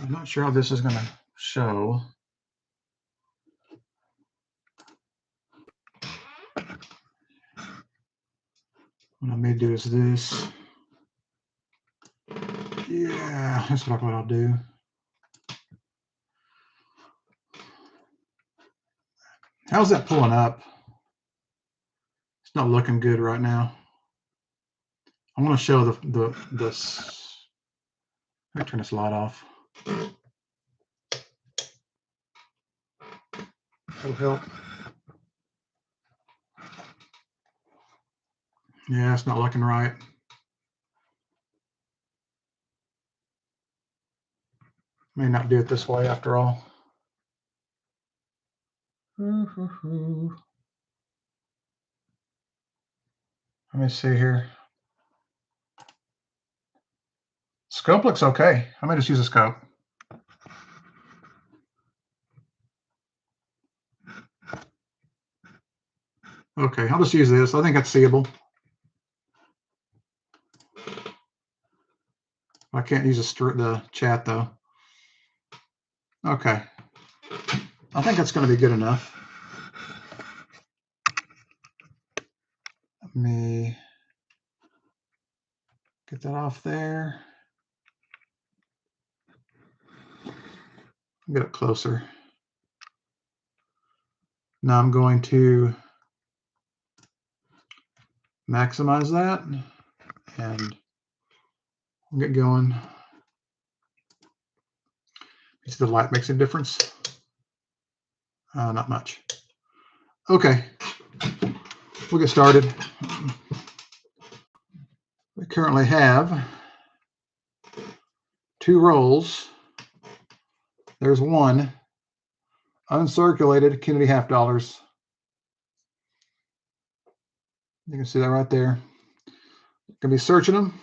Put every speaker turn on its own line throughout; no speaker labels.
I'm not sure how this is going to show. What I may do is this. Yeah, that's what I'll do. How's that pulling up? It's not looking good right now. I want to show this. Let me turn this light off. That'll help. Yeah, it's not looking right. May not do it this way after all. Let me see here. Scope looks okay. I may just use a scope. Okay, I'll just use this. I think that's seeable. I can't use the chat though. Okay. I think that's going to be good enough. Let me get that off there. Get it closer. Now I'm going to maximize that and get going. You see the light makes a difference? Not much. Okay, we'll get started. We currently have 2 rolls. There's one uncirculated Kennedy half dollars. You can see that right there. Going to be searching them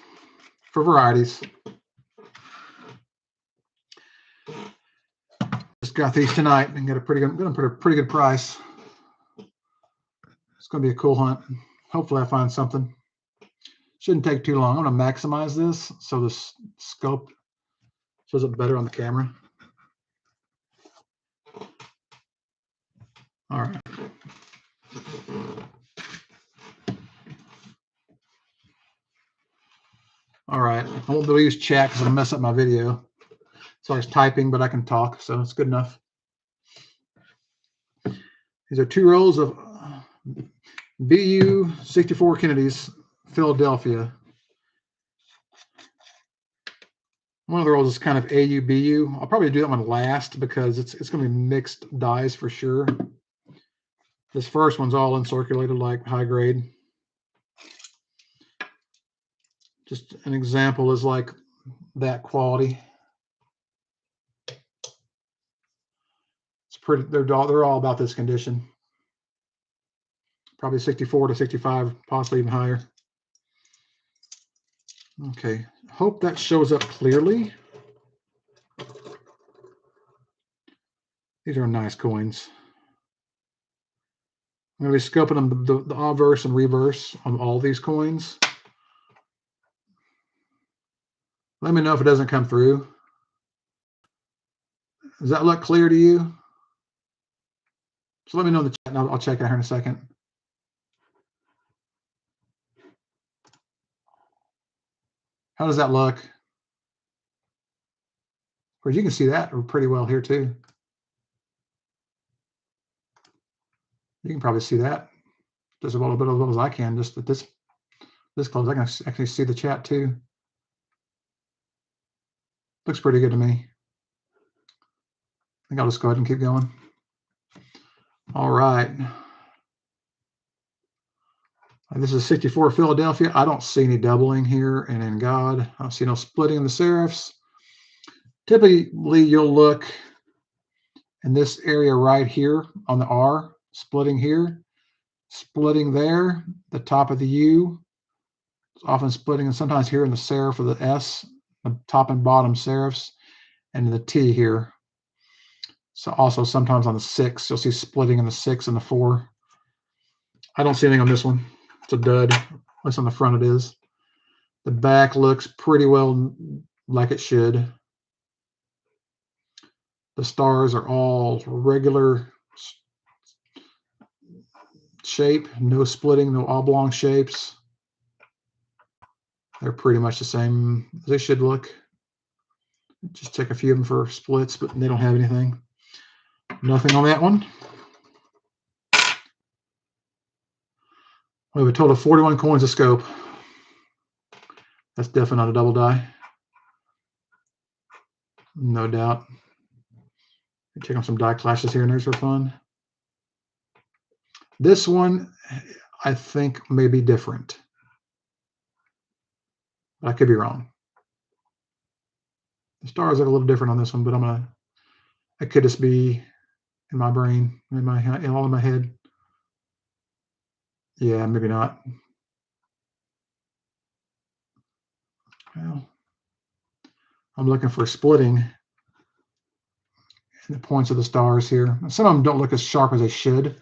for varieties. Just got these tonight and got a pretty good price. It's going to be a cool hunt. Hopefully I find something. Shouldn't take too long. I'm going to maximize this so the scope shows up better on the camera. All right. All right. I won't be able to use chat because it'll mess up my video. So I was typing, but I can talk, so it's good enough. These are 2 rolls of BU 64 Kennedys, Philadelphia. One of the rolls is kind of AU BU. I'll probably do that one last because it's going to be mixed dyes for sure. This first one's all uncirculated, like high grade. Just an example is like that quality. It's pretty. They're all about this condition. Probably 64 to 65, possibly even higher. Okay, hope that shows up clearly. These are nice coins. I'm going to be scoping them the obverse and reverse on all these coins. Let me know if it doesn't come through. Does that look clear to you? So let me know in the chat and I'll check it here in a second. How does that look? Of course, you can see that pretty well here too. You can probably see that just a little bit as well as I can, just at this close. I can actually see the chat too. Looks pretty good to me. I think I'll just go ahead and keep going. All right. This is 64 Philadelphia. I don't see any doubling here, and in God, I don't see no splitting in the serifs. Typically, you'll look in this area right here on the R, splitting here, splitting there, the top of the U, it's often splitting, and sometimes here in the serif of the S, the top and bottom serifs, and the T here. So also sometimes on the 6, you'll see splitting in the 6 and the 4. I don't see anything on this one. It's a dud. At least on the front it is. The back looks pretty well like it should. The stars are all regular shape, no splitting, no oblong shapes. They're pretty much the same as they should look. Just check a few of them for splits, but they don't have anything. Nothing on that one. We have a total of 41 coins of scope. That's definitely not a double die. No doubt. Check on some die clashes here and there for fun. This one, I think, may be different. I could be wrong. The stars are a little different on this one, but it could just be in my brain, all in my head. Yeah, maybe not. Well, I'm looking for splitting in the points of the stars here. Some of them don't look as sharp as they should,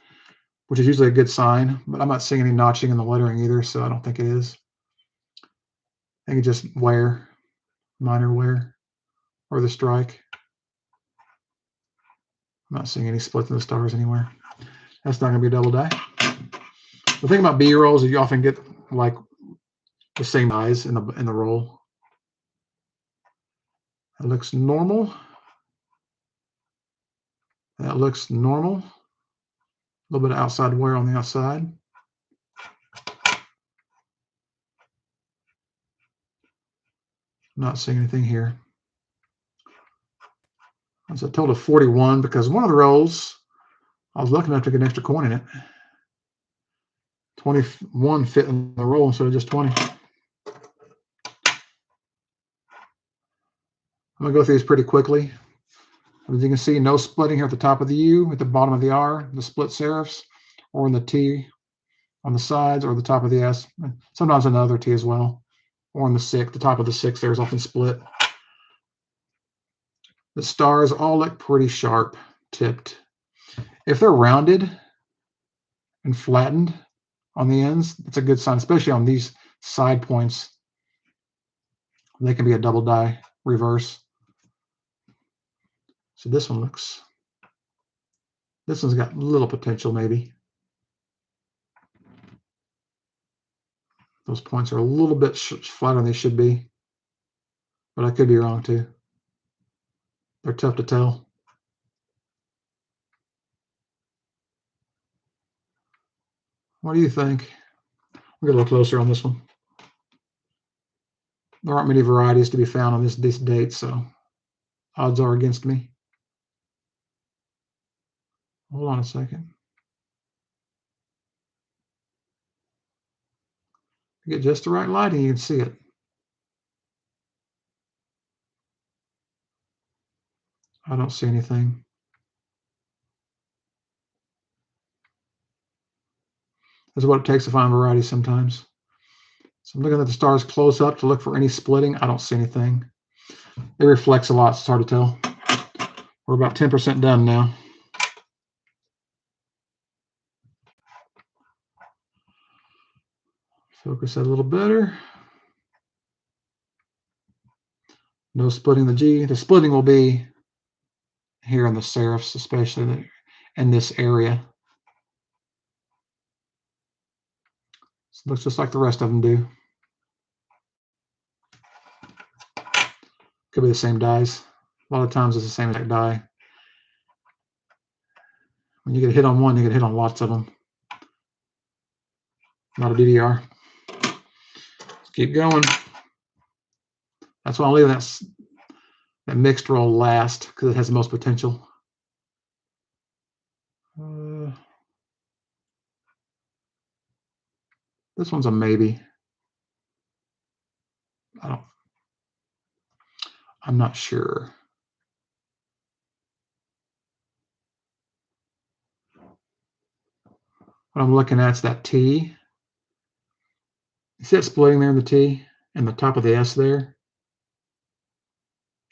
which is usually a good sign, but I'm not seeing any notching in the lettering either, so I don't think it is. I think it's just wear, minor wear, or the strike. I'm not seeing any splits in the stars anywhere. That's not going to be a double die. The thing about B-rolls is you often get like the same dies in the roll. That looks normal. That looks normal. A little bit of outside wear on the outside. Not seeing anything here. That's a total of 41 because one of the rolls, I was lucky enough to get an extra coin in it. 21 fit in the roll instead of just 20. I'm going to go through these pretty quickly. As you can see, no splitting here at the top of the U, at the bottom of the R, the split serifs, or in the T on the sides, or the top of the S. Sometimes another T as well, or on the 6, the top of the 6 there is often split. The stars all look pretty sharp tipped. If they're rounded and flattened on the ends, it's a good sign, especially on these side points. They can be a double die reverse. So this one's got little potential maybe. Those points are a little bit flatter than they should be, but I could be wrong too. They're tough to tell. What do you think? We'll get a little closer on this one. There aren't many varieties to be found on this date, so odds are against me. Hold on a second. Get just the right lighting, you can see it. I don't see anything. That's what it takes to find variety sometimes. So I'm looking at the stars close up to look for any splitting. I don't see anything. It reflects a lot, so it's hard to tell. We're about 10% done now. Focus that a little better. No splitting the G. The splitting will be here in the serifs, especially in this area. So it looks just like the rest of them do. Could be the same dies. A lot of times it's the same exact die. When you get a hit on one, you get a hit on lots of them. Not a DDR. Let's keep going. That's why I'm leaving that mixed roll last, because it has the most potential. This one's a maybe. I'm not sure. What I'm looking at is that T. You see it splitting there in the T and the top of the S there?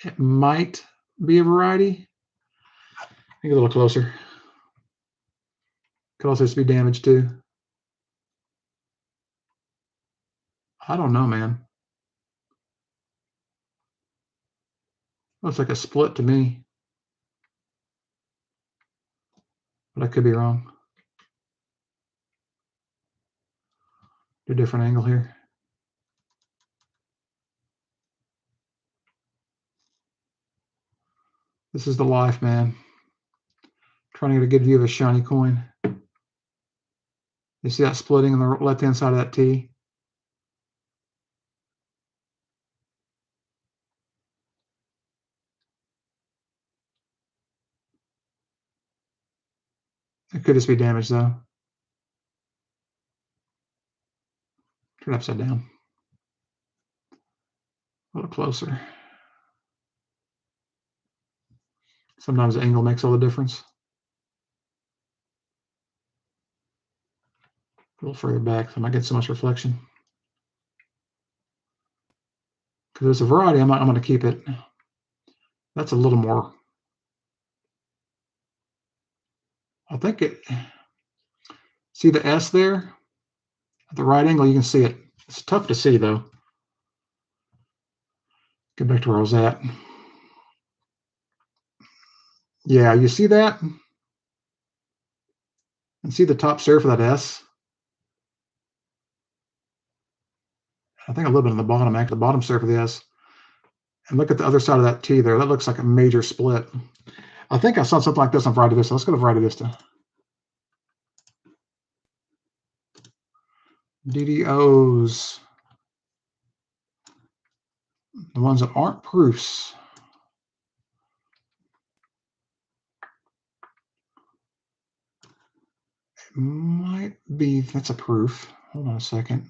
It might be a variety. Get a little closer. Could also just be damaged too. I don't know, man. Looks like a split to me. but I could be wrong. Do a different angle here. This is the life, man. Trying to get a good view of a shiny coin. You see that splitting on the left-hand side of that T? It could just be damaged, though. Turn it upside down. A little closer. Sometimes the angle makes all the difference. A little further back, so I might get so much reflection. Because there's a variety, I'm going to keep it. That's a little more. I think it. See the S there? At the right angle, you can see it. It's tough to see, though. Get back to where I was at. Yeah, you see that? And see the top serif of that S? I think a little bit on the bottom, actually, the bottom serif of the S. And look at the other side of that T there. That looks like a major split. I think I saw something like this on Variety Vista. Let's go to Variety Vista. DDOs. The ones that aren't proofs. It might be, that's a proof. Hold on a second.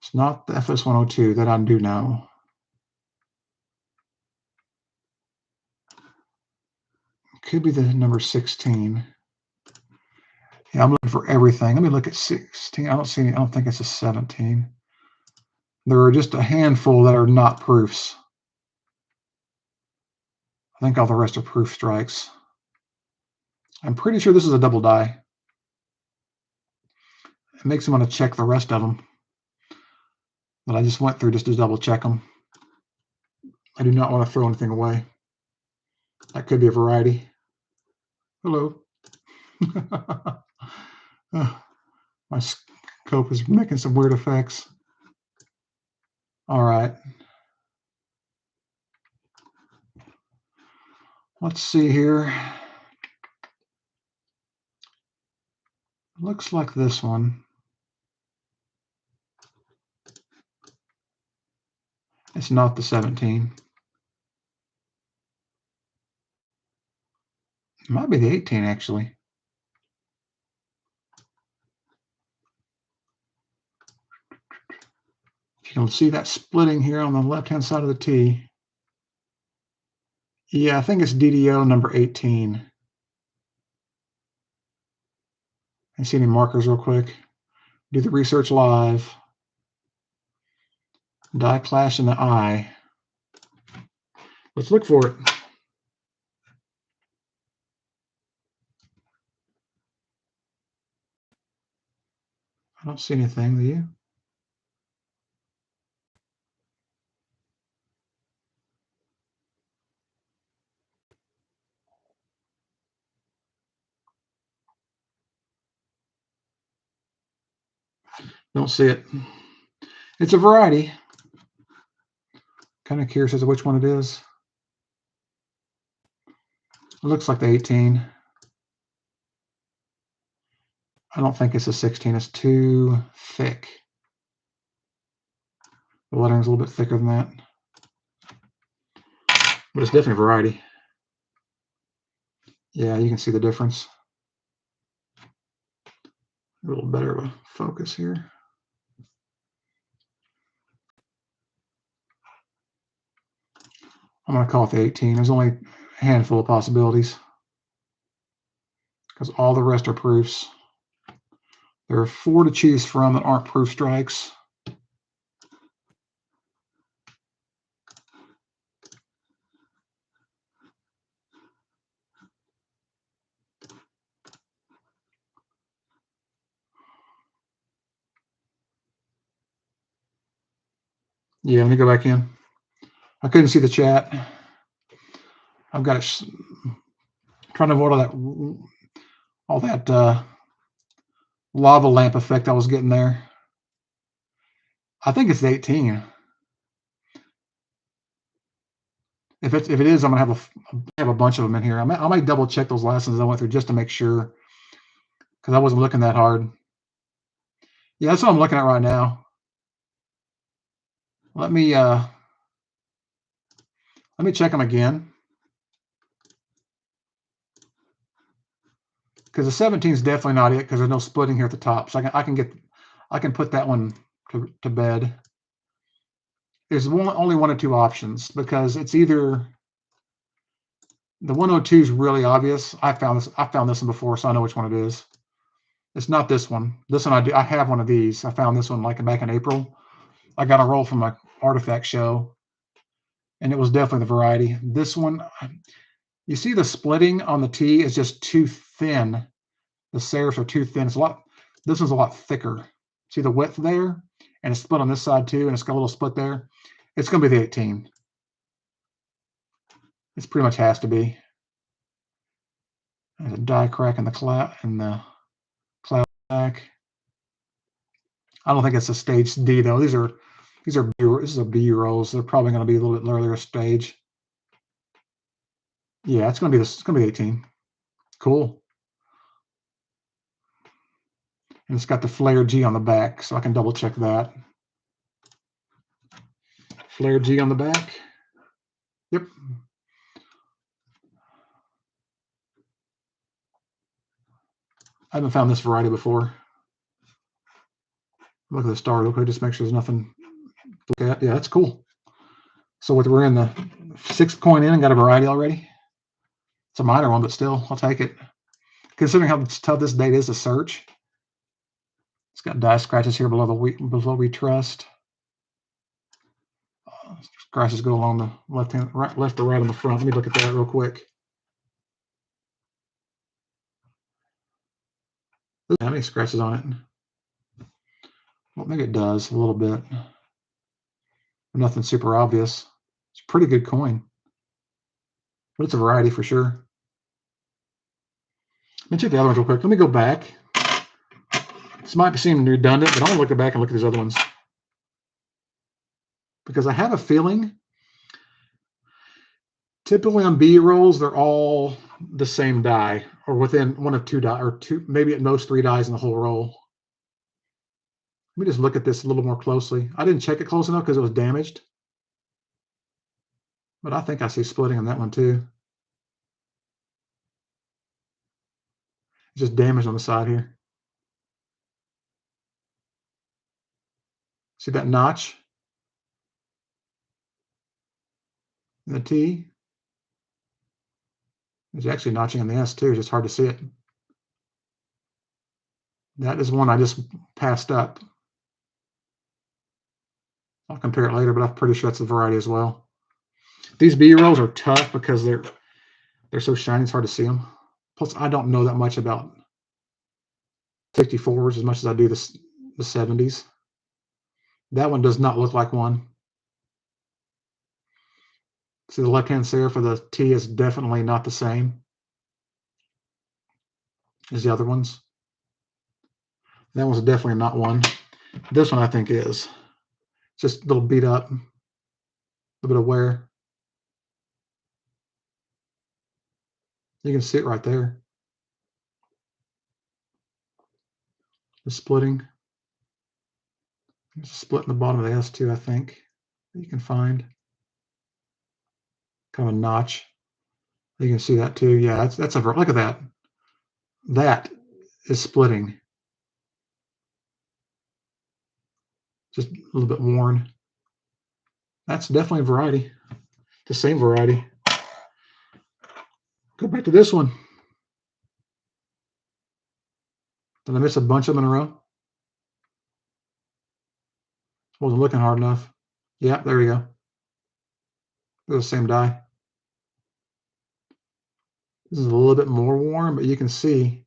It's not the FS-102 that I do know. Could be the number 16. Yeah, I'm looking for everything. Let me look at 16. I don't see any. I don't think it's a 17. There are just a handful that are not proofs. I think all the rest are proof strikes. I'm pretty sure this is a double die. It makes me want to check the rest of them. But I just went through just to double check them. I do not want to throw anything away. That could be a variety. Hello. My scope is making some weird effects. All right. Let's see here. Looks like this one. It's not the 17. It might be the 18, actually. You can see that splitting here on the left-hand side of the T. Yeah, I think it's DDO number 18. I see any markers real quick. Do the research live. Die clash in the eye. Let's look for it. I don't see anything, do you? Don't see it. It's a variety. Kind of curious as to which one it is. It looks like the 18. I don't think it's a 16. It's too thick. The lettering's a little bit thicker than that. But it's definitely a variety. Yeah, you can see the difference. A little better of a focus here. I'm going to call it the 18. There's only a handful of possibilities because all the rest are proofs. There are 4 to choose from that aren't proof strikes. Yeah, let me go back in. I couldn't see the chat. I've got it trying to avoid all that all that lava lamp effect I was getting there. I think it's the 18. If it is, I'm gonna have a bunch of them in here. I might double check those lessons I went through just to make sure, because I wasn't looking that hard. Yeah, that's what I'm looking at right now. Let me check them again, because the 17 is definitely not it, because there's no splitting here at the top. So I can put that one to bed. There's only one or two options, because it's either the 102 is really obvious. I found this one before, so I know which one it is. It's not this one. This one I have one of these. I found this one like back in April. I got a roll from my artifact show, and it was definitely the variety. This one, you see the splitting on the T is just too thin. The serifs are too thin. It's a lot. This one's a lot thicker. See the width there, and it's split on this side too, and it's got a little split there. It's going to be the 18. It pretty much has to be. There's a die crack in the cloud back. I don't think it's a stage D though. This is a B rolls. They're probably going to be a little bit earlier stage. Yeah, it's going to be this. It's going to be 18. Cool. And it's got the flare G on the back, so I can double check that. Flare G on the back. Yep. I haven't found this variety before. Look at the star real quick, just make sure there's nothing to look at. Yeah, that's cool. So we're in the 6th coin in and got a variety already. It's a minor one, but still, I'll take it. Considering how tough this date is to search. It's got die scratches here below we trust. Scratches go along the left or right on the front. Let me look at that real quick. Doesn't have any scratches on it. Well, maybe it does a little bit. Nothing super obvious. It's a pretty good coin, but it's a variety for sure. Let me check the other ones real quick. Let me go back. This might seem redundant, but I want to look back and look at these other ones, because I have a feeling typically on B rolls they're all the same die, or within one of two die, or two, maybe at most 3 dies in the whole roll. Let me just look at this a little more closely. I didn't check it close enough because it was damaged, but I think I see splitting on that one too. It's just damaged on the side here. See that notch in the T? There's actually notching on the S too. It's just hard to see it. That is one I just passed up. I'll compare it later, but I'm pretty sure that's the variety as well. These B rolls are tough because they're so shiny. It's hard to see them. Plus, I don't know that much about 64s as much as I do the 70s. That one does not look like one. See, the left-hand serif for the T is definitely not the same as the other ones. That one's definitely not one. This one I think is. Just a little beat up, a little bit of wear. You can see it right there. The splitting. There's a split in the bottom of the S too, I think, that you can find. Kind of a notch. You can see that too. Yeah, that's a look at that. That is splitting. Just a little bit worn. That's definitely a variety. The same variety. Go back to this one. Did I miss a bunch of them in a row? Wasn't looking hard enough. Yeah, there we go. They're the same die. This is a little bit more worn, but you can see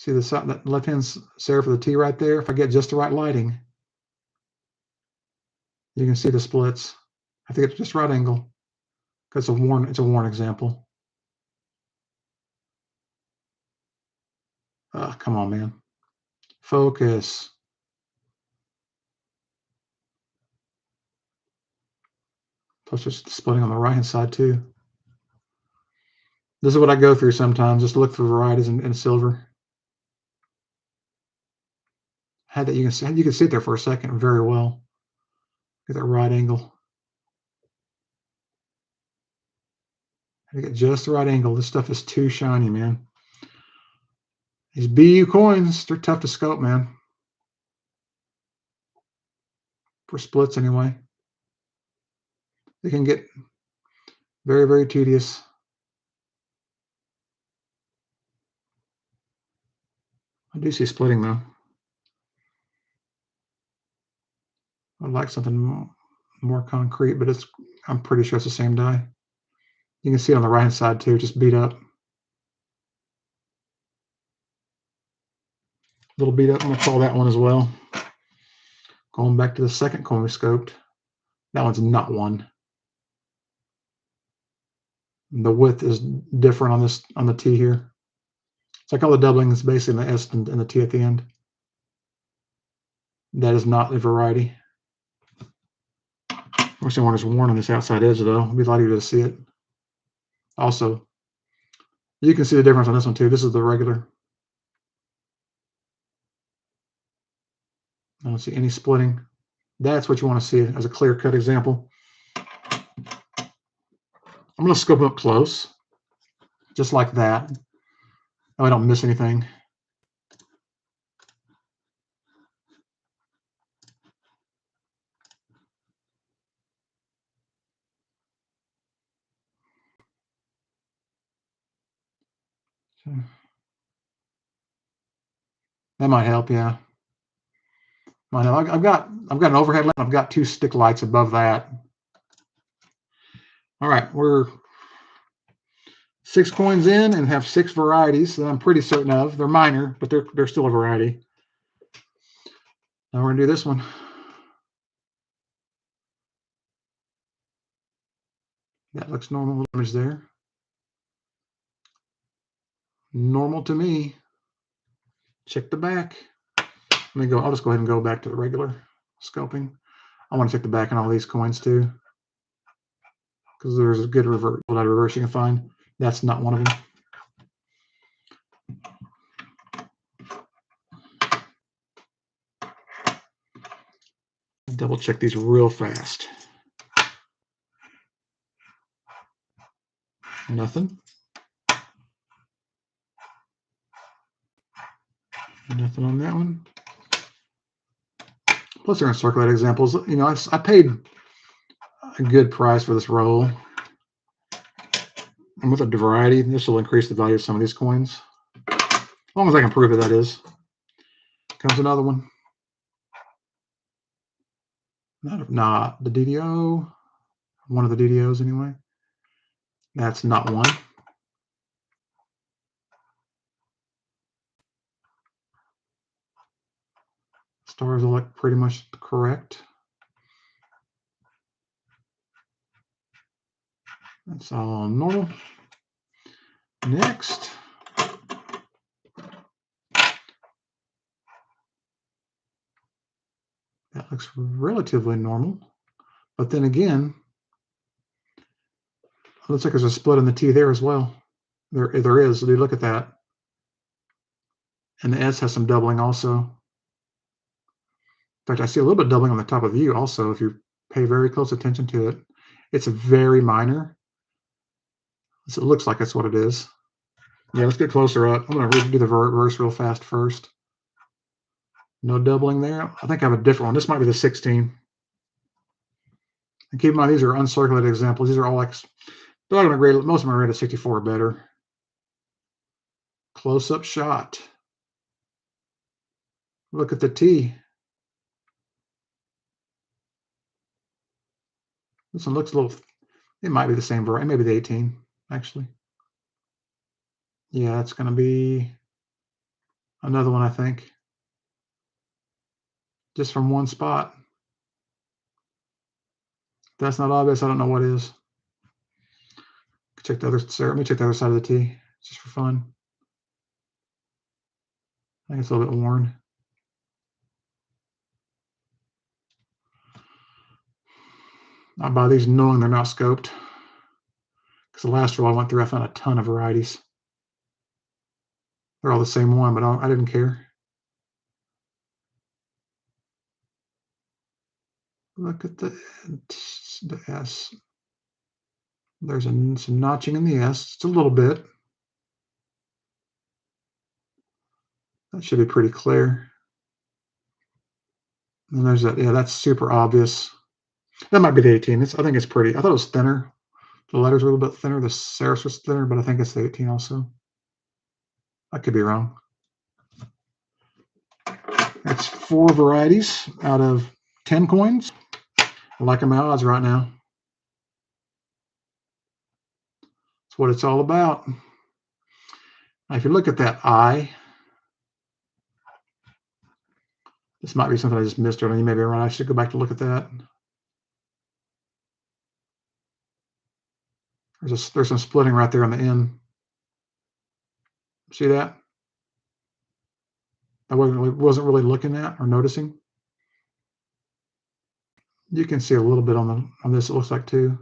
the side, that left-hand serif for the T right there. If I get just the right lighting, you can see the splits. I think it's just right angle because it's a worn example. Come on, man. Focus. Plus just splitting on the right-hand side too. This is what I go through sometimes, just look for varieties in silver. Had that you can see it there for a second very well. Get that right angle. I get just the right angle. This stuff is too shiny, man. These BU coins, they're tough to scope, man. For splits anyway. They can get very, very tedious. I do see splitting though. I'd like something more concrete, but I'm pretty sure it's the same die. You can see it on the right hand side too, just beat up. A little beat up. I'm gonna call that one as well. Going back to the second coin we scoped. That one's not one. The width is different on the T here. It's like all the doubling is basically in the S and the T at the end. That is not a variety. I wish the one is worn on this outside edge though. It'd be a lot easier to see it. Also, you can see the difference on this one too. This is the regular. I don't see any splitting. That's what you want to see as a clear-cut example. I'm going to scope up close, just like that. Oh, I don't miss anything. That might help, yeah. Might help. I've got an overhead lamp. I've got 2 stick lights above that. All right, we're 6 coins in and have 6 varieties that I'm pretty certain of. They're minor, but they're still a variety. Now we're gonna do this one. That looks normal. Image there. Normal to me. Check the back. Let me go. I'll just go ahead and go back to the regular scoping. I want to check the back on all these coins too, because there's a good reverse you can find. That's not one of them. Double check these real fast. Nothing. Nothing on that one. Plus, they're uncirculated examples. You know, I paid a good price for this roll. And with a variety, this will increase the value of some of these coins. As long as I can prove it, that is. Comes another one. Not the DDO. One of the DDOs anyway. That's not one. Stars will look pretty much correct. That's all normal. Next. That looks relatively normal. But then again, it looks like there's a split in the T there as well. There is. So look at that. And the S has some doubling also. In fact, I see a little bit doubling on the top of the U also if you pay very close attention to it. It's very minor. So it looks like that's what it is. Yeah, let's get closer up. I'm going to do the reverse real fast first. No doubling there. I think I have a different one. This might be the 16. And keep in mind, these are uncirculated examples. These are all like, they're all going to grade, most of them are rated 64 or better. Close-up shot. Look at the T. This one looks a little, it might be the same variety, maybe the 18, actually. Yeah, it's going to be another one, I think. Just from one spot. If that's not obvious, I don't know what is. Check the other, Sarah, let me check the other side of the T, just for fun. I think it's a little bit worn. I buy these knowing they're not scoped, because the last roll I went through, I found a ton of varieties. They're all the same one, but I didn't care. Look at the S. There's some notching in the S, just a little bit. That should be pretty clear. And there's that, yeah, that's super obvious. That might be the 18. I think it's pretty. I thought it was thinner. The letters were a little bit thinner. The serifs was thinner, but I think it's the 18 also. I could be wrong. That's 4 varieties out of 10 coins. I like my odds right now. That's what it's all about. Now, if you look at that I, this might be something I just missed earlier. You may be right. I should go back to look at that. There's some splitting right there on the end. See that? I wasn't really looking at or noticing. You can see a little bit on this. It looks like too.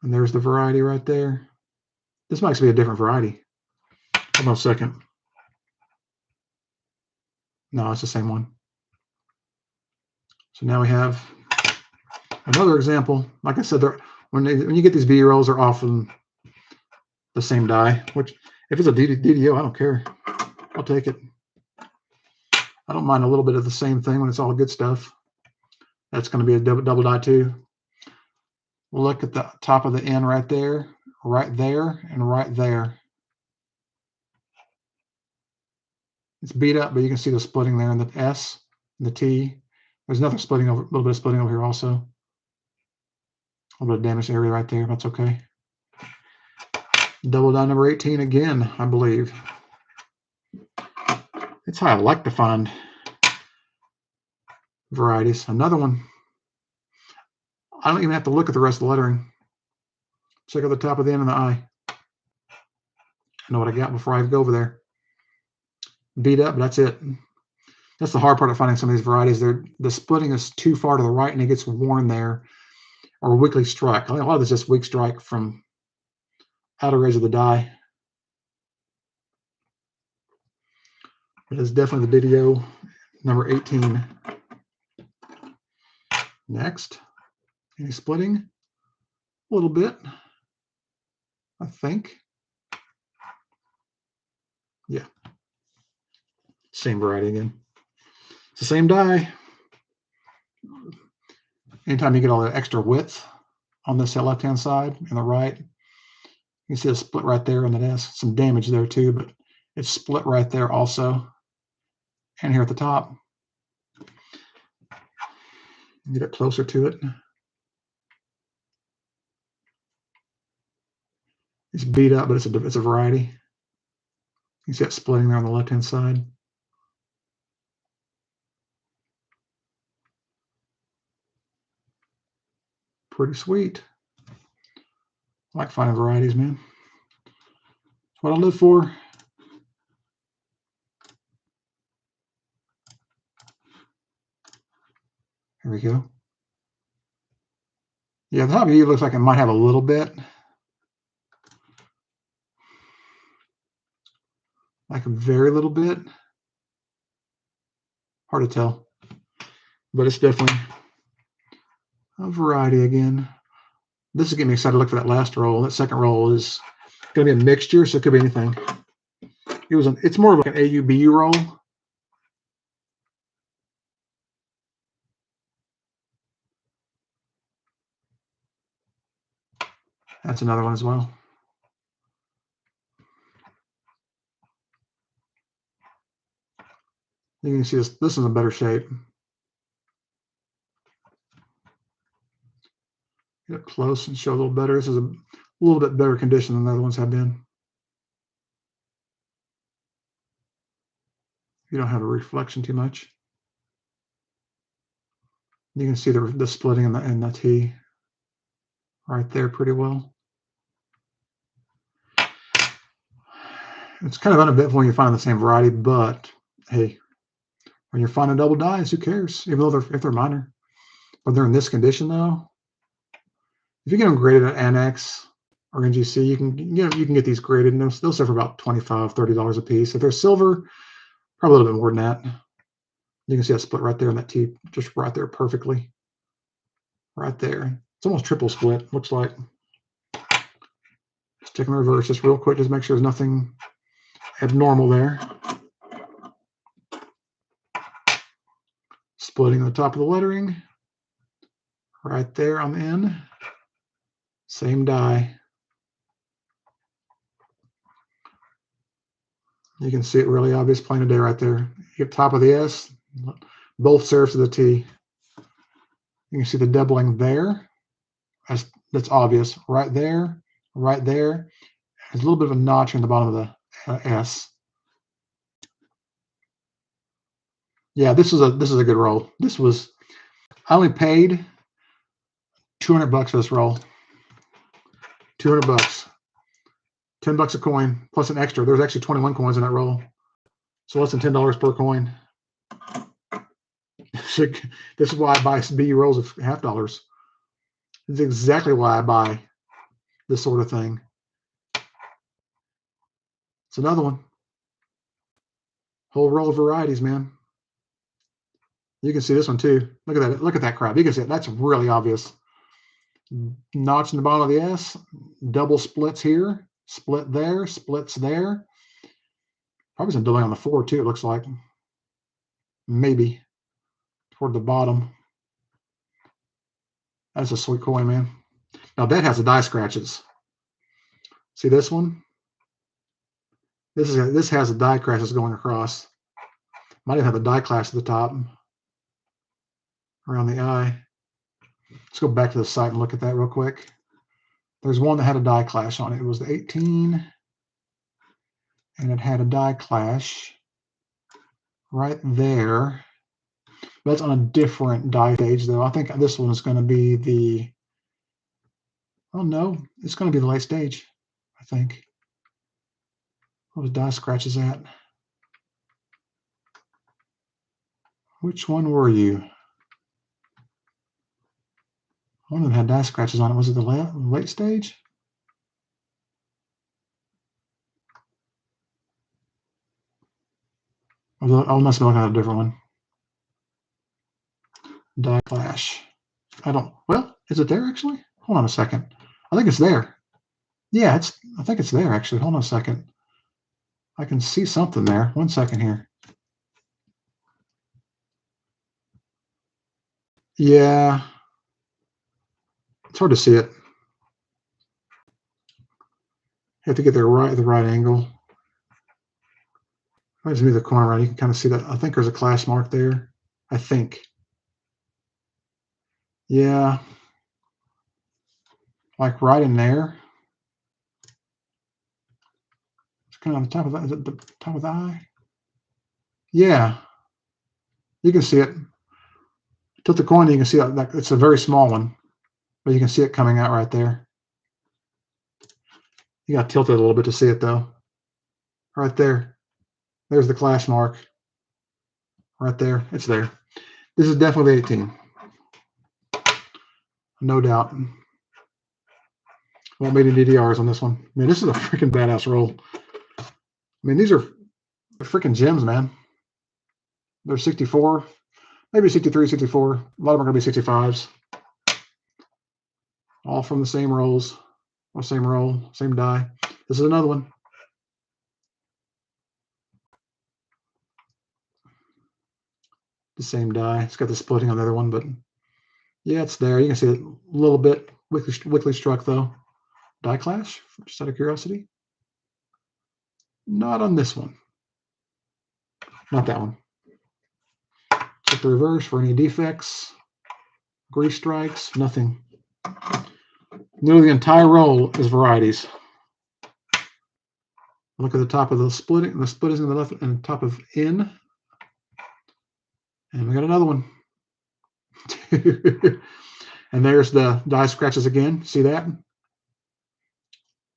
And there's the variety right there. This might be a different variety. Hold on a second. No, it's the same one. So now we have another example. Like I said, when you get these B rolls, they're often the same die. Which, if it's a DDO, I don't care. I'll take it. I don't mind a little bit of the same thing when it's all good stuff. That's going to be a double die too. We'll look at the top of the N right there, and right there. It's beat up, but you can see the splitting there in the S and the T. There's nothing splitting over, a little bit of splitting over here also. A little bit of damaged area right there. That's okay. Double die number 18 again, I believe. That's how I like to find varieties. Another one. I don't even have to look at the rest of the lettering. Check out the top of the N and the I. I know what I got before I go over there. Beat up, but that's it. That's the hard part of finding some of these varieties. The splitting is too far to the right and it gets worn there, or weakly struck. I think a lot of this is just weak strike from outer edge of the die. It is definitely the DDO number 18. Next, any splitting? A little bit, I think. Yeah, same variety again. It's the same die. Anytime you get all the extra width on this left-hand side and the right, you can see a split right there, and that has some damage there too, but it's split right there also. And here at the top. Get it closer to it. It's beat up, but it's a variety. You see it splitting there on the left-hand side. Pretty sweet. I like finding varieties, man. That's what I live for. Here we go. Yeah, the top view looks like it might have a little bit. Like a very little bit. Hard to tell. But it's definitely a variety again. This is getting me excited to look for that last roll. That second roll is going to be a mixture, so it could be anything. It's more of like an AUBU roll. That's another one as well. You can see this is in better shape. Get up close and show a little better. This is a little bit better condition than the other ones have been. You don't have a reflection too much. You can see the splitting in the T right there pretty well. It's kind of uneventful when you find the same variety, but hey, when you're finding double dies, who cares? Even though if they're minor. But they're in this condition though, if you get them graded at Annex or NGC, you can get these graded, and they'll sell for about $25, $30 a piece. If they're silver, probably a little bit more than that. You can see that split right there in that T, just right there perfectly. Right there. It's almost triple split, looks like. Just checking the reverse just real quick, just make sure there's nothing abnormal there. Splitting the top of the lettering. Right there on the end. Same die. You can see it really obvious, plain of day right there. You get top of the S, both serifs of the T. You can see the doubling there. That's obvious. Right there, right there. There's a little bit of a notch in the bottom of the S. Yeah, this is a good roll. I only paid $200 for this roll. $200. $10 a coin plus an extra. There's actually 21 coins in that roll, so less than $10 per coin. This is why I buy B rolls of $half. This is exactly why I buy this sort of thing. It's another one. Whole roll of varieties, man. You can see this one too. Look at that. Look at that crap. You can see it. That's really obvious. Notch in the bottom of the S. Double splits here. Split there. Splits there. Probably some delay on the 4 too, it looks like. Maybe. Toward the bottom. That's a sweet coin, man. Now that has the die scratches. See this one? This has the die scratches going across. Might even have a die clash at the top. Around the eye. Let's go back to the site and look at that real quick. There's one that had a die clash on it. It was the 18. And it had a die clash right there. That's on a different die stage, though. I think this one is going to be the... Oh, no. It's going to be the late stage, I think. What was die scratches at? Which one were you? One of them had die scratches on it. Was it the late stage? I must be looking at a different one. Die clash. Well, is it there actually? Hold on a second. I think it's there. Yeah, I think it's there actually. Hold on a second. I can see something there. 1 second here. Yeah. It's hard to see it. You have to get the right angle. If I just move the corner around, you can kind of see that. I think there's a clash mark there. I think. Yeah. Like right in there. It's kind of on the top of that. Is it the top of the eye? Yeah. You can see it. Tilt the coin, you can see that it's a very small one, but you can see it coming out right there. You got to tilt it a little bit to see it though. Right there. There's the clash mark. Right there. It's there. This is definitely 18. No doubt. Won't be any DDRs on this one. Man, this is a freaking badass roll. I mean, these are freaking gems, man. They're 64, maybe 63, 64. A lot of them are going to be 65s. All from the same rolls, or same roll, same die. This is another one. The same die. It's got the splitting on the other one, but yeah, it's there. You can see it a little bit wickedly struck though. Die clash, just out of curiosity. Not on this one. Not that one. Check the reverse for any defects. Grease strikes, nothing. Nearly the entire roll is varieties. Look at the top of the splitting. The split is in the left and top of in. And we got another one. And there's the die scratches again. See that? It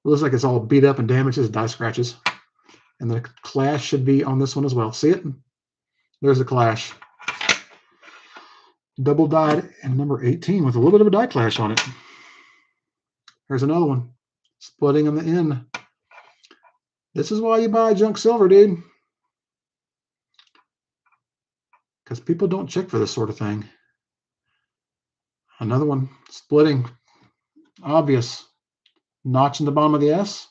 looks like it's all beat up and damaged. It's die scratches. And the clash should be on this one as well. See it? There's the clash. Double dyed and number 18 with a little bit of a die clash on it. Here's another one. Splitting on the N. This is why you buy junk silver, dude. Because people don't check for this sort of thing. Another one. Splitting. Obvious. Notch in the bottom of the S.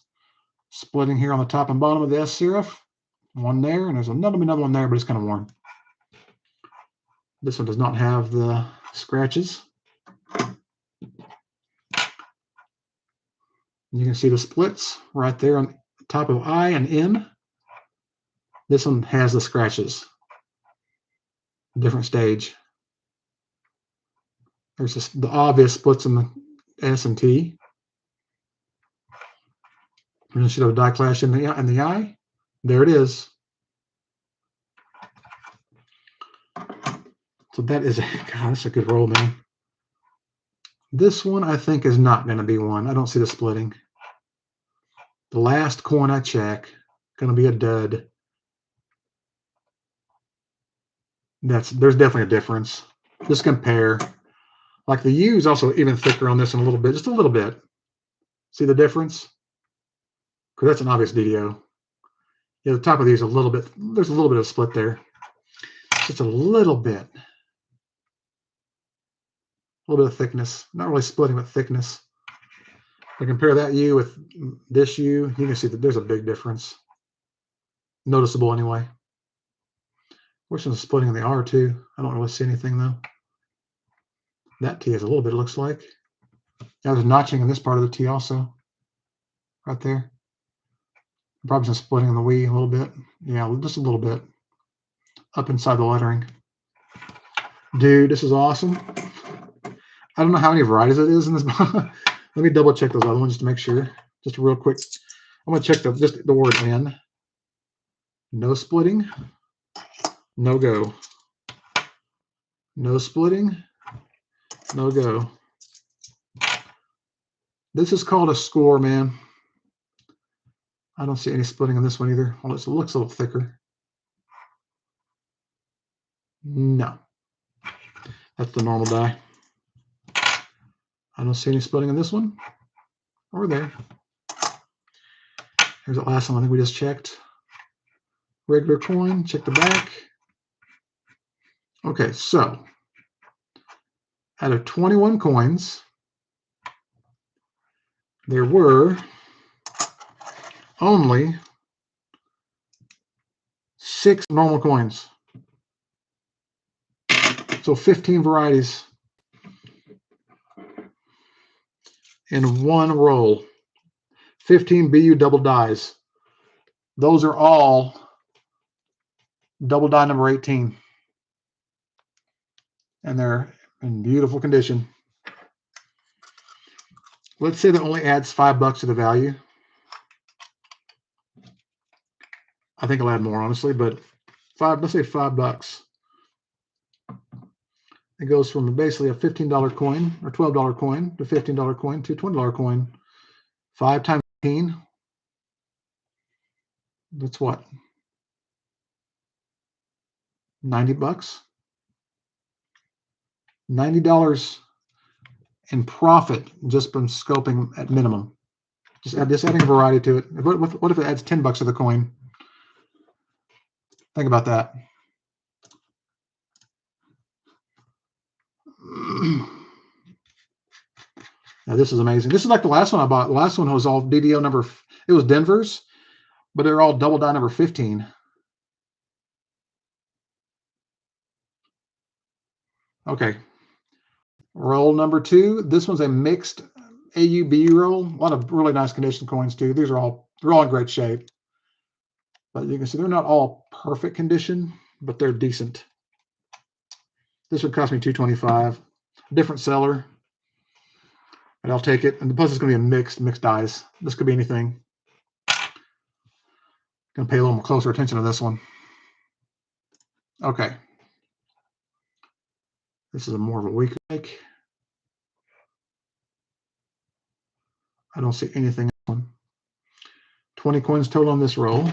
Splitting here on the top and bottom of the S serif. One there, and there's another one there, but it's kind of worn. This one does not have the scratches. You can see the splits right there on the top of I and N. This one has the scratches. Different stage. There's just the obvious splits in the S and T. And you should have a die clash in the I. There it is. So that is, God, that's a good roll, man. This one, I think, is not going to be one. I don't see the splitting. The last coin I check, going to be a dud. There's definitely a difference. Just compare. Like the U is also even thicker on this one a little bit, just a little bit. See the difference? Because that's an obvious DDO. Yeah, the top of these a little bit. There's a little bit of split there. Just a little bit. A little bit of thickness. Not really splitting, but thickness. If I compare that U with this U, you can see that there's a big difference. Noticeable anyway. Wish there was splitting in the R too. I don't really see anything though. That T has a little bit, it looks like. Yeah, there's notching in this part of the T also. Right there. Probably some splitting in the W a little bit. Yeah, just a little bit. Up inside the lettering. Dude, this is awesome. I don't know how many varieties it is in this. Let me double check those other ones just to make sure. Just real quick. I'm going to check just the word N. No splitting. No go. No splitting. No go. This is called a score, man. I don't see any splitting on this one either. Well, it looks a little thicker. No. That's the normal die. I don't see any splitting on this one or there. Here's that last one I think we just checked. Regular coin, check the back. Okay, so out of 21 coins, there were only 6 normal coins. So 15 varieties in one roll. 15 BU double dies. Those are all double die number 18. And they're in beautiful condition. Let's say that only adds $5 to the value. I think I'll add more, honestly, but let's say $5. It goes from basically a $15 coin or $12 coin to $15 coin to $20 coin. 5 times 15. That's what? $90. $90 in profit just from scoping at minimum. Just adding a variety to it. What if it adds $10 to the coin? Think about that. Now this is amazing. This is like the last one I bought. The last one was all DDO number. It was Denver's, but they're all double die number 15. Okay. Roll number 2. This one's a mixed AU-BU roll. A lot of really nice condition coins too. They're all in great shape. But you can see they're not all perfect condition, but they're decent. This would cost me $225. Different seller. But I'll take it. And plus it's going to be a mixed dies. This could be anything. Going to pay a little more closer attention to this one. Okay. This is more of a weak make. I don't see anything on 20 coins total on this roll.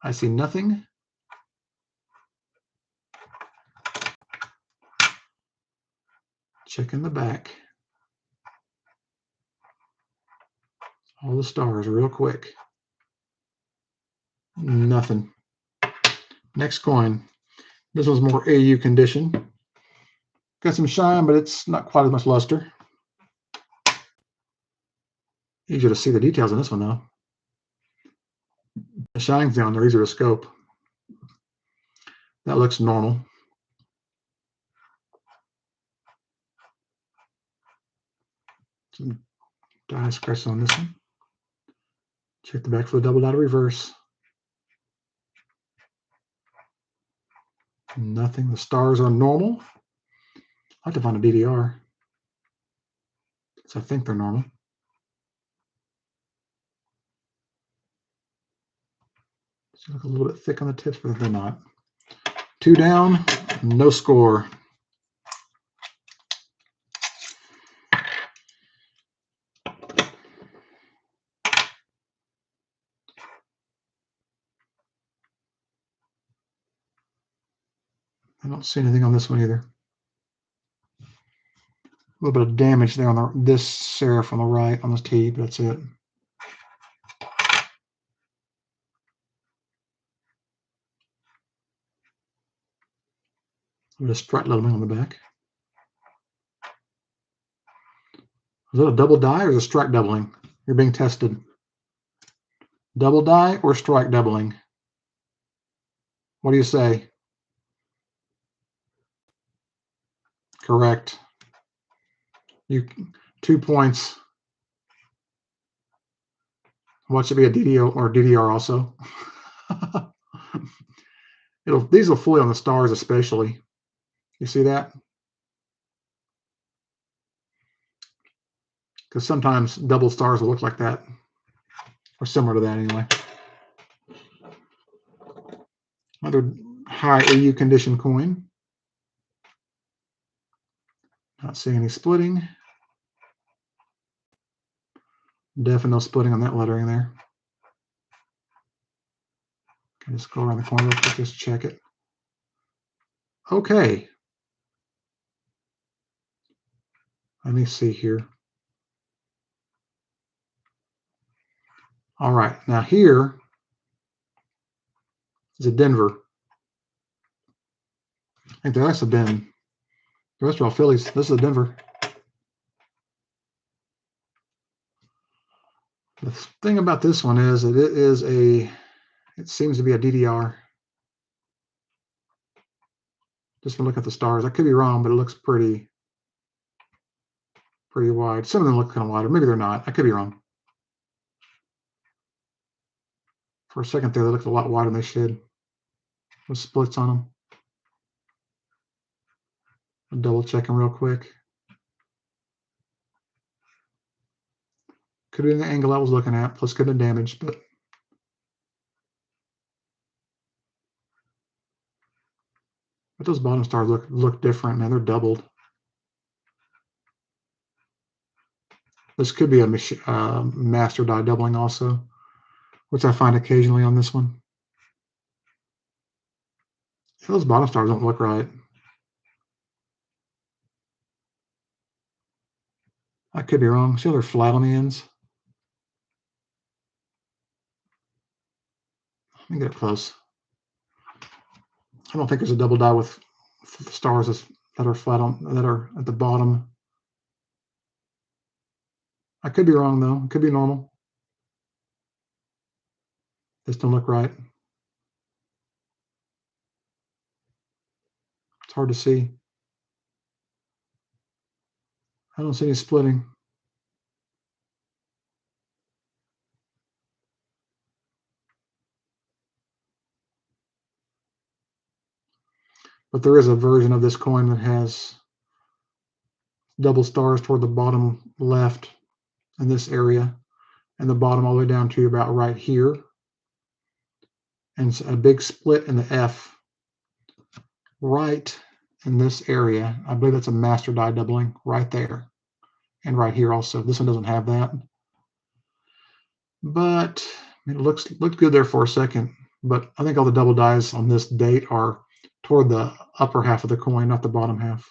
I see nothing. Check in the back. All the stars real quick. Nothing. Next coin. This one's more AU condition. Got some shine, but it's not quite as much luster. Easier to see the details in this one, though. The shine's down there, easier to scope. That looks normal. Some die scratches on this one. Check the back for the double dot reverse. Nothing. The stars are normal. I have to find a DDR. So I think they're normal. They look a little bit thick on the tips, but they're not. 2 down, no score. I don't see anything on this one either. A little bit of damage there on this serif on the right on this T, but that's it. A bit of strut leveling on the back. Is that a double die or is it strike doubling? You're being tested. Double die or strike doubling? What do you say? Correct. 2 points. What should be a DDO or DDR also? These will fully on the stars especially. You see that? Because sometimes double stars will look like that, or similar to that anyway. Another high AU condition coin. Not seeing any splitting. Definitely no splitting on that lettering there. Can just go around the corner real quick, just check it. Okay. Let me see here. All right, now here is a Denver. I think the rest have been, the rest are all Phillies. This is a Denver. The thing about this one is that it seems to be a DDR. Just from looking at the stars. I could be wrong, but it looks pretty wide. Some of them look kind of wider. Maybe they're not. I could be wrong. For a second there, they looked a lot wider than they should. With splits on them. I'm double checking real quick. Could be the angle I was looking at, plus could have been damaged, but those bottom stars look different, man. They're doubled. This could be a master die doubling also, which I find occasionally on this one. Those bottom stars don't look right. I could be wrong. See how they're flat on the ends? Let me get close. I don't think there's a double die with stars that are flat on, that are at the bottom. I could be wrong though. It could be normal. This don't look right. It's hard to see. I don't see any splitting. But there is a version of this coin that has double stars toward the bottom left in this area, and the bottom all the way down to about right here, and a big split in the F right in this area. I believe that's a master die doubling right there, and right here also. This one doesn't have that, but it looked good there for a second. but I think all the double dies on this date are toward the upper half of the coin, not the bottom half.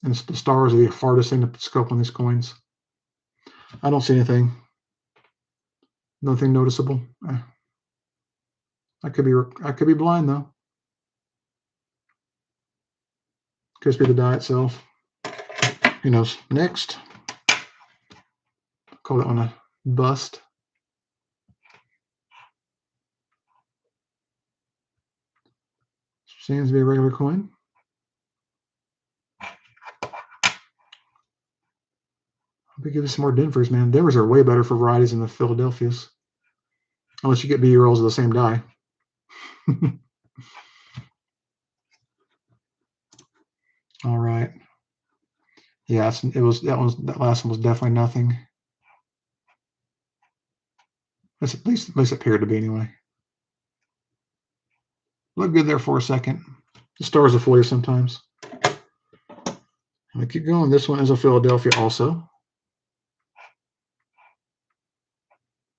And the stars are the hardest thing to scope on these coins. I don't see anything. Nothing noticeable. I could be blind though. Could just be the die itself. Who knows? Next. Call that one a bust. Seems to be a regular coin. We give you some more Denvers, man. Denvers are way better for varieties than the Philadelphias. Unless you get B rolls of the same die. All right. Yeah, that last one was definitely nothing. At least it appeared to be anyway. Look good there for a second. The stars will fool you sometimes. We keep going. This one is a Philadelphia also.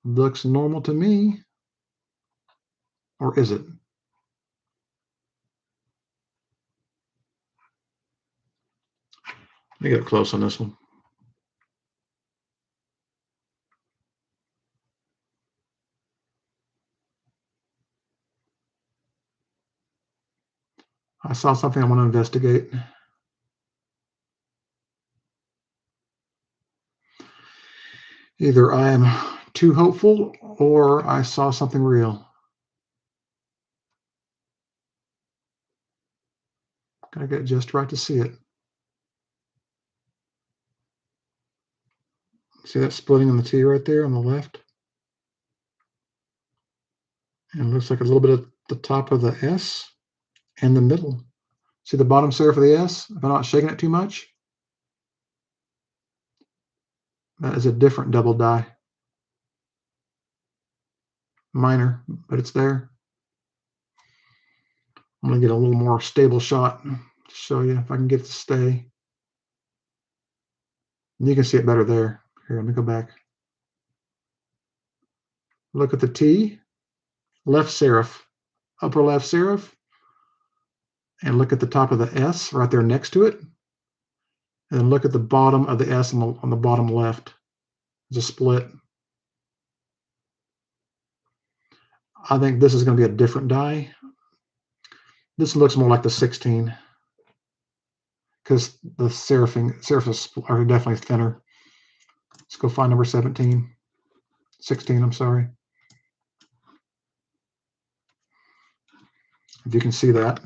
Looks normal to me. Or is it? Let me get up close on this one. I saw something I want to investigate. Either I am too hopeful or I saw something real. Gotta get just right to see it. See that splitting on the T right there on the left? And it looks like a little bit at the top of the S and the middle. See the bottom serif of the S? If I'm not shaking it too much? That is a different double die. Minor, but it's there. I'm going to get a little more stable shot to show you if I can get it to stay. And you can see it better there. Here, let me go back. Look at the T, left serif, upper left serif, and look at the top of the S right there next to it. And then look at the bottom of the S on the bottom left. There's a split. I think this is going to be a different die. This looks more like the 16 because the serifs are definitely thinner. Let's go find number 17. 16, I'm sorry. If you can see that.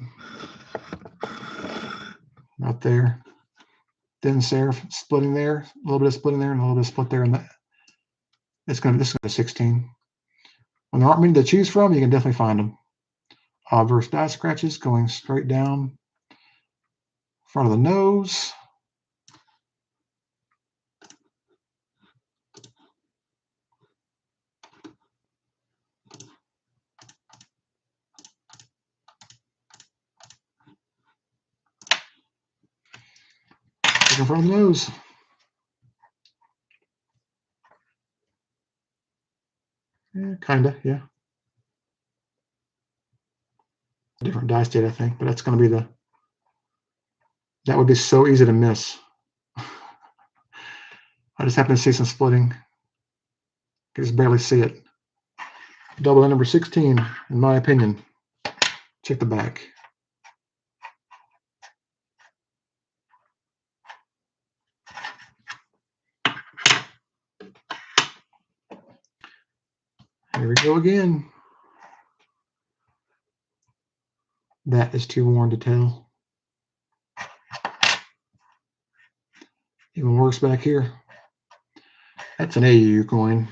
Not there. Thin serif splitting there, a little bit of splitting there, and a little bit of split there. And this is going to be 16. When there aren't many to choose from, you can definitely find them. Obverse die scratches going straight down front of the nose. In front of the nose. Yeah, kinda, yeah. Different die state, I think, but that's going to be that would be so easy to miss. I just happen to see some splitting. I can just barely see it. Double A number 16, in my opinion. Check the back. Here we go again. That is too worn to tell. Even worse back here. That's an AU coin.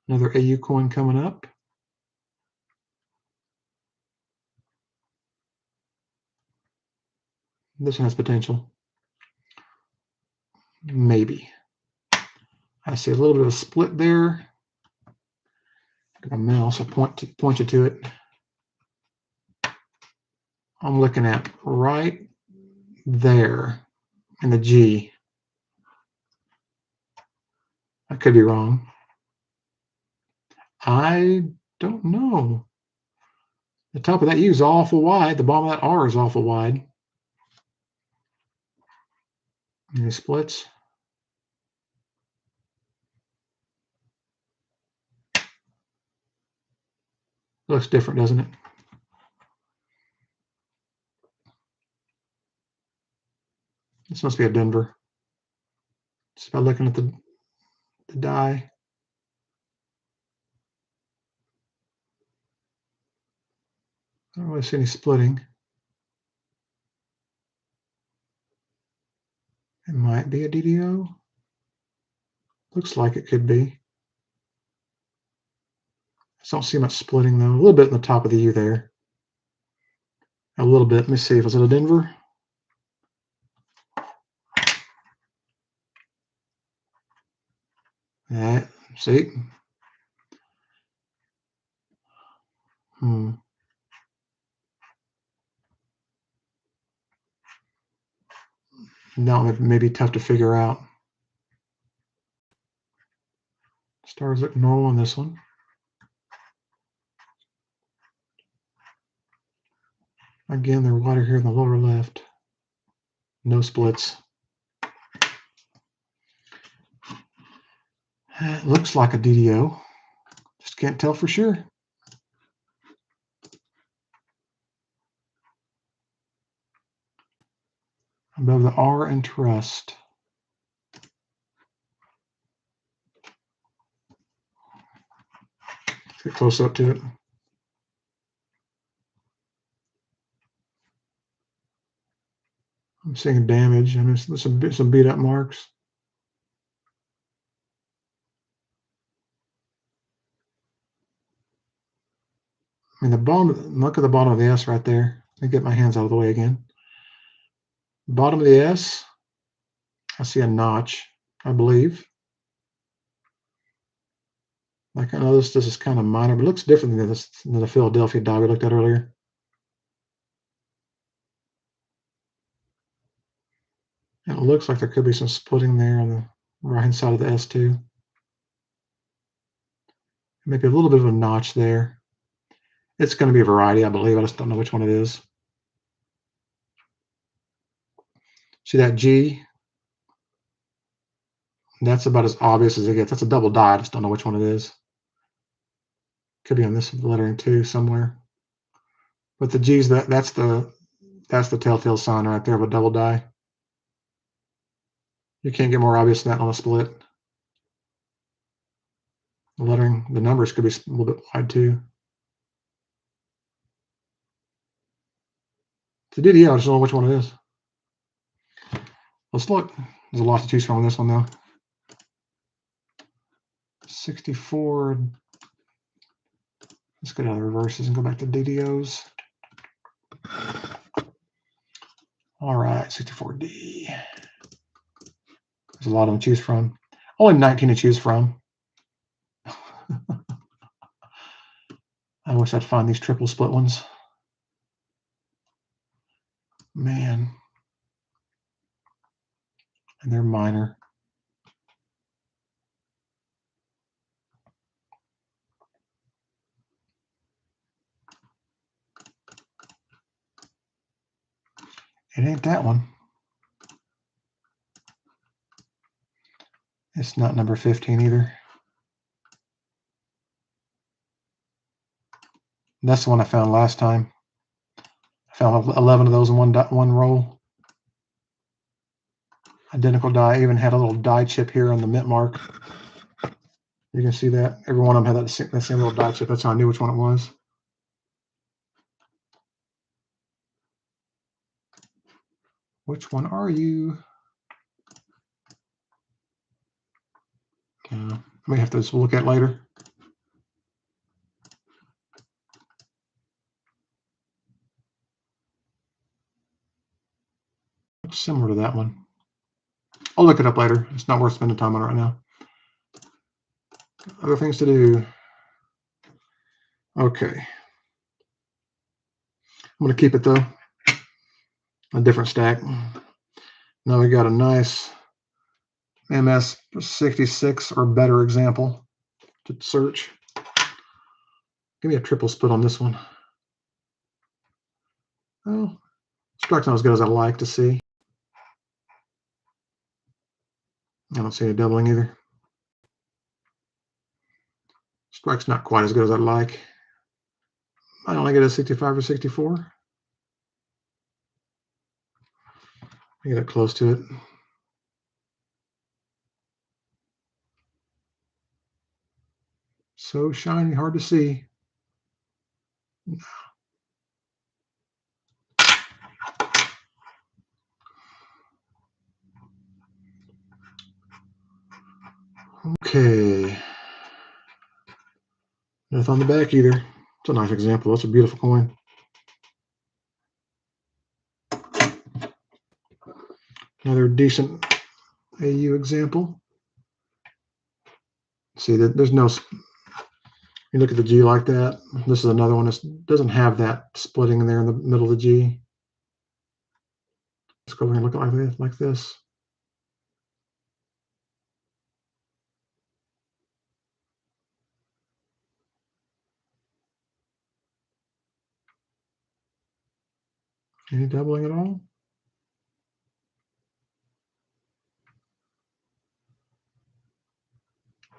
Another AU coin coming up. This one has potential. Maybe. I see a little bit of a split there. Got a mouse. I'll point you to it. I'm looking at right there in the G. I could be wrong. I don't know. The top of that U is awful wide. The bottom of that R is awful wide. Any splits? Looks different, doesn't it? This must be a Denver. Just by looking at the die. I don't really see any splitting. It might be a DDO. Looks like it could be. I don't see much splitting though. A little bit in the top of the U there. A little bit. Let me see. Was it a Denver? All right. See? That one may be tough to figure out. Stars look normal on this one. Again, they're wider here in the lower left. No splits. It looks like a DDO. Just can't tell for sure. Above the R and trust. Let's get close up to it. I'm seeing damage. I mean, some beat up marks. I mean, the bottom. Look at the bottom of the S right there. Let me get my hands out of the way again. Bottom of the S. I see a notch, I believe. Like I know this is kind of minor, but it looks different than the Philadelphia die we looked at earlier. And it looks like there could be some splitting there on the right-hand side of the S2. Maybe a little bit of a notch there. It's going to be a variety, I believe. I just don't know which one it is. See that G? That's about as obvious as it gets. That's a double die. I just don't know which one it is. Could be on this lettering too somewhere. But the G's, that's the telltale sign right there of a double die. You can't get more obvious than that on a split. The lettering, the numbers could be a little bit wide too. It's a DDO, I just don't know which one it is. Let's look. There's a lot to choose from on this one though. 64. Let's get out of the reverses and go back to DDOs. All right, 64D. There's a lot of them to choose from. Only 19 to choose from. I wish I'd find these triple split ones. Man. And they're minor. It ain't that one. It's not number 15 either. That's the one I found last time. I found 11 of those in one roll. Identical die. Even had a little die chip here on the mint mark. You can see that. Every one of them had that same little die chip. That's how I knew which one it was. Which one are you? I may have to just look at later. Looks similar to that one. I'll look it up later. It's not worth spending time on it right now. Other things to do. Okay. I'm going to keep it though. A different stack. Now we got a nice MS66 or better example to search. Give me a triple split on this one. Oh, strike's not as good as I'd like to see. I don't see any doubling either. Strike's not quite as good as I'd like. I only get a 65 or 64. I get it close to it. So shiny, hard to see. Okay. Nothing on the back either. It's a nice example. That's a beautiful coin. Another decent AU example. See that there's no. You look at the G like that. This is another one that doesn't have that splitting in there in the middle of the G. Let's go over and look at like this. Any doubling at all?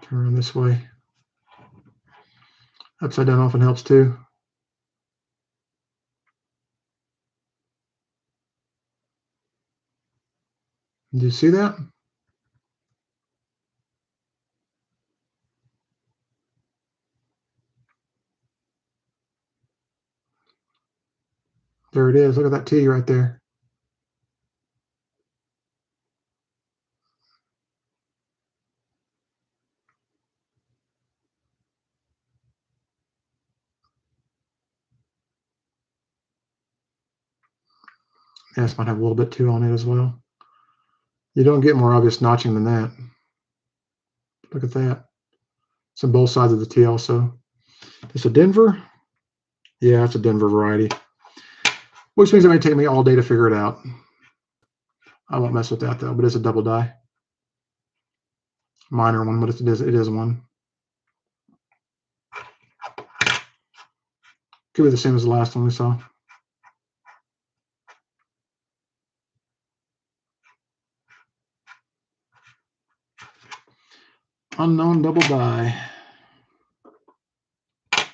Turn around this way. Upside down often helps too. Do you see that? There it is. Look at that T right there. S might have a little bit too on it as well. You don't get more obvious notching than that. Look at that. It's on both sides of the T also. It's a Denver. Yeah, it's a Denver variety. Which means it may take me all day to figure it out. I won't mess with that though, but it's a double die. Minor one, but it is one. Could be the same as the last one we saw. Unknown double die. I'm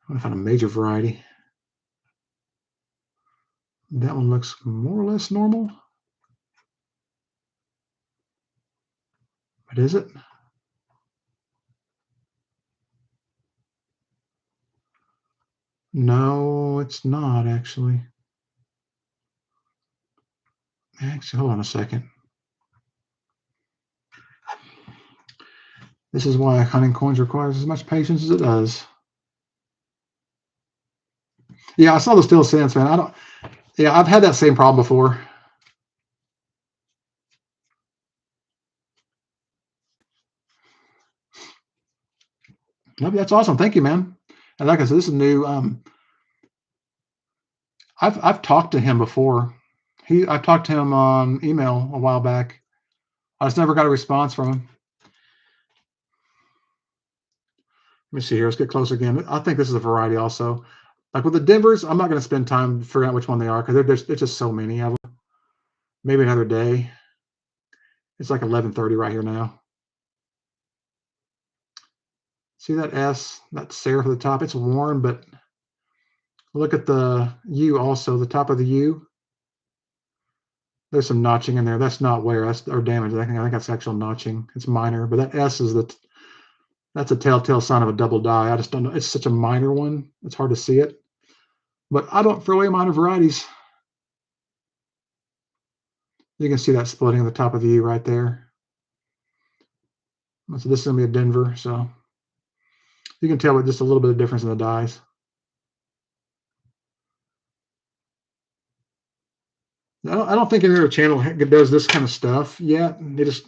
gonna find a major variety. That one looks more or less normal. But is it? No, it's not actually. Actually, hold on a second. This is why hunting coins requires as much patience as it does. Yeah, I saw the Steel Sands, man. I've had that same problem before. That's awesome. Thank you, man. And like I said, this is new. I've talked to him before. I talked to him on email a while back. I just never got a response from him. Let me see here. Let's get close again. I think this is a variety also. Like with the Denvers, I'm not going to spend time figuring out which one they are because there's just so many of them. Maybe another day. It's like 11:30 right here now. See that S, that serif at the top? It's worn, but look at the U also, the top of the U. There's some notching in there. That's not wear, or damage. I think that's actual notching. It's minor, but that S is that's a telltale sign of a double die. I just don't know. It's such a minor one. It's hard to see it. But I don't throw away minor varieties. You can see that splitting at the top of the U right there. So this is going to be a Denver. So you can tell with just a little bit of difference in the dies. I don't think any other channel does this kind of stuff yet. They just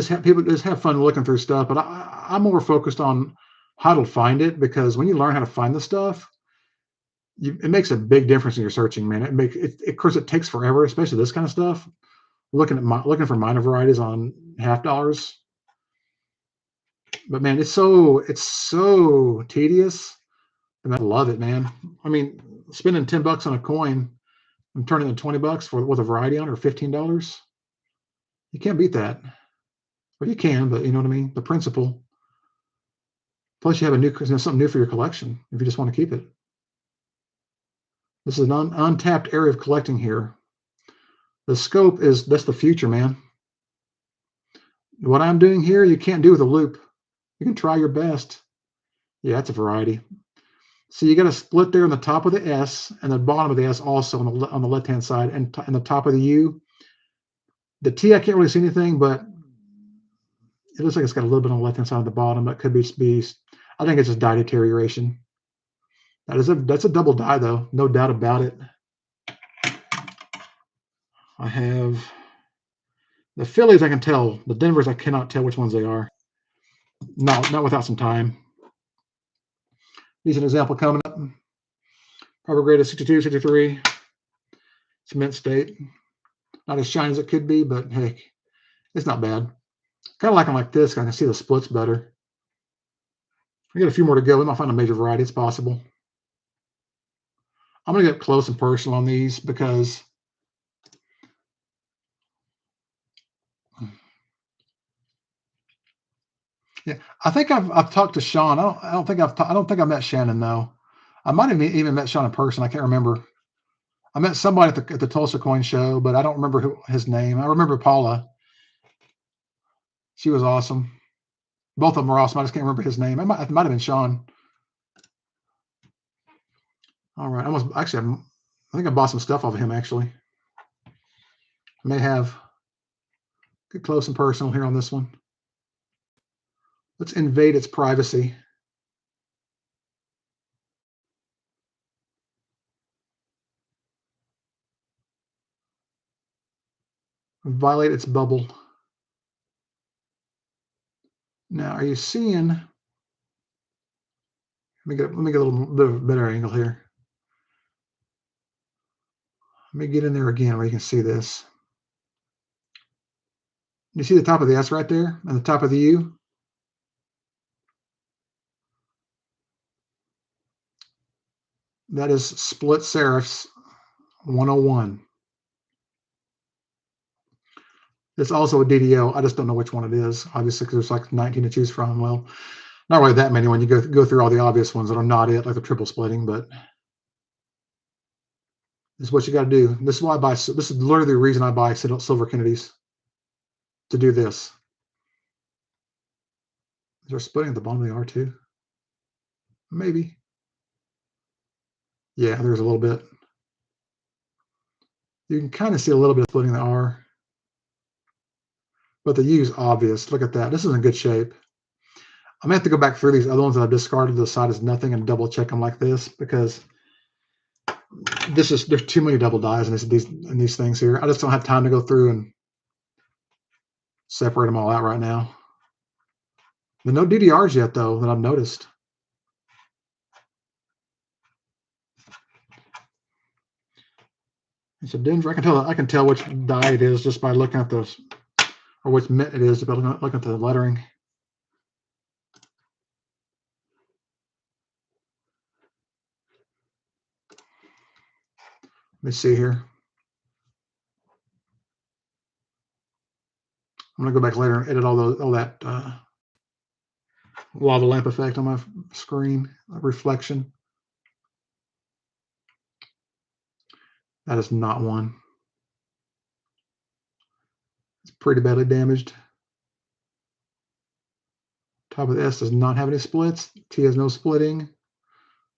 have people just have fun looking through stuff. But I'm more focused on how to find it, because when you learn how to find the stuff, it makes a big difference in your searching, man. Of course, it takes forever, especially this kind of stuff. looking for minor varieties on $half. But man, it's so tedious. And I love it, man. I mean, spending $10 on a coin and turning it into $20 with a variety on it, or $15. You can't beat that. Or you can, but you know what I mean? The principle. Plus, you have something new for your collection if you just want to keep it. This is an untapped area of collecting here. The scope that's the future, man. What I'm doing here, you can't do with a loop. You can try your best. Yeah, it's a variety. So you got a split there on the top of the S and the bottom of the S also on the left-hand side, and the top of the U. The T, I can't really see anything, but it looks like it's got a little bit on the left-hand side of the bottom. That could be, I think it's just die deterioration. That's a double die, though, no doubt about it. I have the Phillies. I can tell. The Denvers, I cannot tell which ones they are. Not without some time. Here's an example coming up. Proper grade of 62, 63. Cement state. Not as shiny as it could be, but heck, it's not bad. Kind of like them like this. I can see the splits better. We got a few more to go. We might find a major variety. It's possible. I'm going to get close and personal on these because yeah, I think I've talked to Sean. I don't think I've met Shannon though. I might have even met Sean in person. I can't remember. I met somebody at the Tulsa Coin Show, but I don't remember his name. I remember Paula. She was awesome. Both of them were awesome. I just can't remember his name. It might have been Sean. All right. I think I bought some stuff off of him actually. I may have. Get close and personal here on this one. Let's invade its privacy. Violate its bubble. Now, are you seeing? Let me get a little bit of a better angle here. Let me get in there again where you can see this. You see the top of the S right there and the top of the U? That is split serifs 101. It's also a DDO. I just don't know which one it is, obviously, because there's like 19 to choose from. Well, not really that many when you go through all the obvious ones that are not it, like the triple splitting, but this is what you got to do. This is why I buy. This is literally the reason I buy silver Kennedys, to do this. Is there splitting at the bottom of the R too? Maybe. Yeah, there's a little bit. You can kind of see a little bit of splitting the R, but the U is obvious. Look at that. This is in good shape. I'm gonna have to go back through these other ones that I've discarded to the side as nothing and double check them like this, because there's too many double dies in these things here. I just don't have time to go through and separate them all out right now. But no DDRs yet, though, that I've noticed. It's a Denver. I can tell which die it is just by looking at those, or which mint it is just by looking at the lettering. Let me see here. I'm gonna go back later and edit all that lava lamp effect on my screen, reflection. That is not one. It's pretty badly damaged. Top of the S does not have any splits. T has no splitting.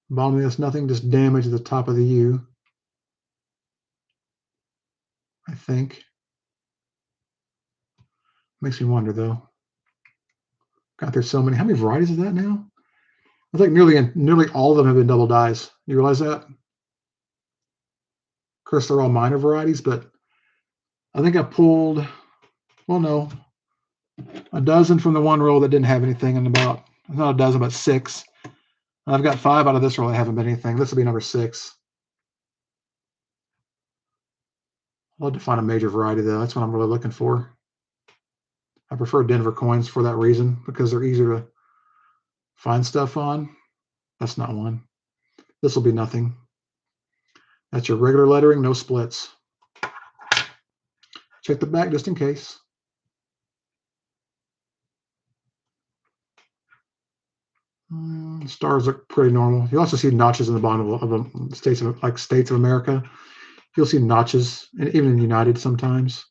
Bottom of the S, nothing, just damage at the top of the U, I think. Makes me wonder, though. God, there's so many. How many varieties is that now? I think nearly all of them have been double dies. You realize that? Of course, they're all minor varieties, but I think I pulled, well, no, a dozen from the one row that didn't have anything, and about, not a dozen, but 6. And I've got 5 out of this row that haven't been anything. This will be number 6. I'll have to find a major variety though. That's what I'm really looking for. I prefer Denver coins for that reason, because they're easier to find stuff on. That's not one. This will be nothing. That's your regular lettering, no splits. Check the back just in case. Stars look pretty normal. You also see notches in the bottom of States of America. You'll see notches, and even in United sometimes.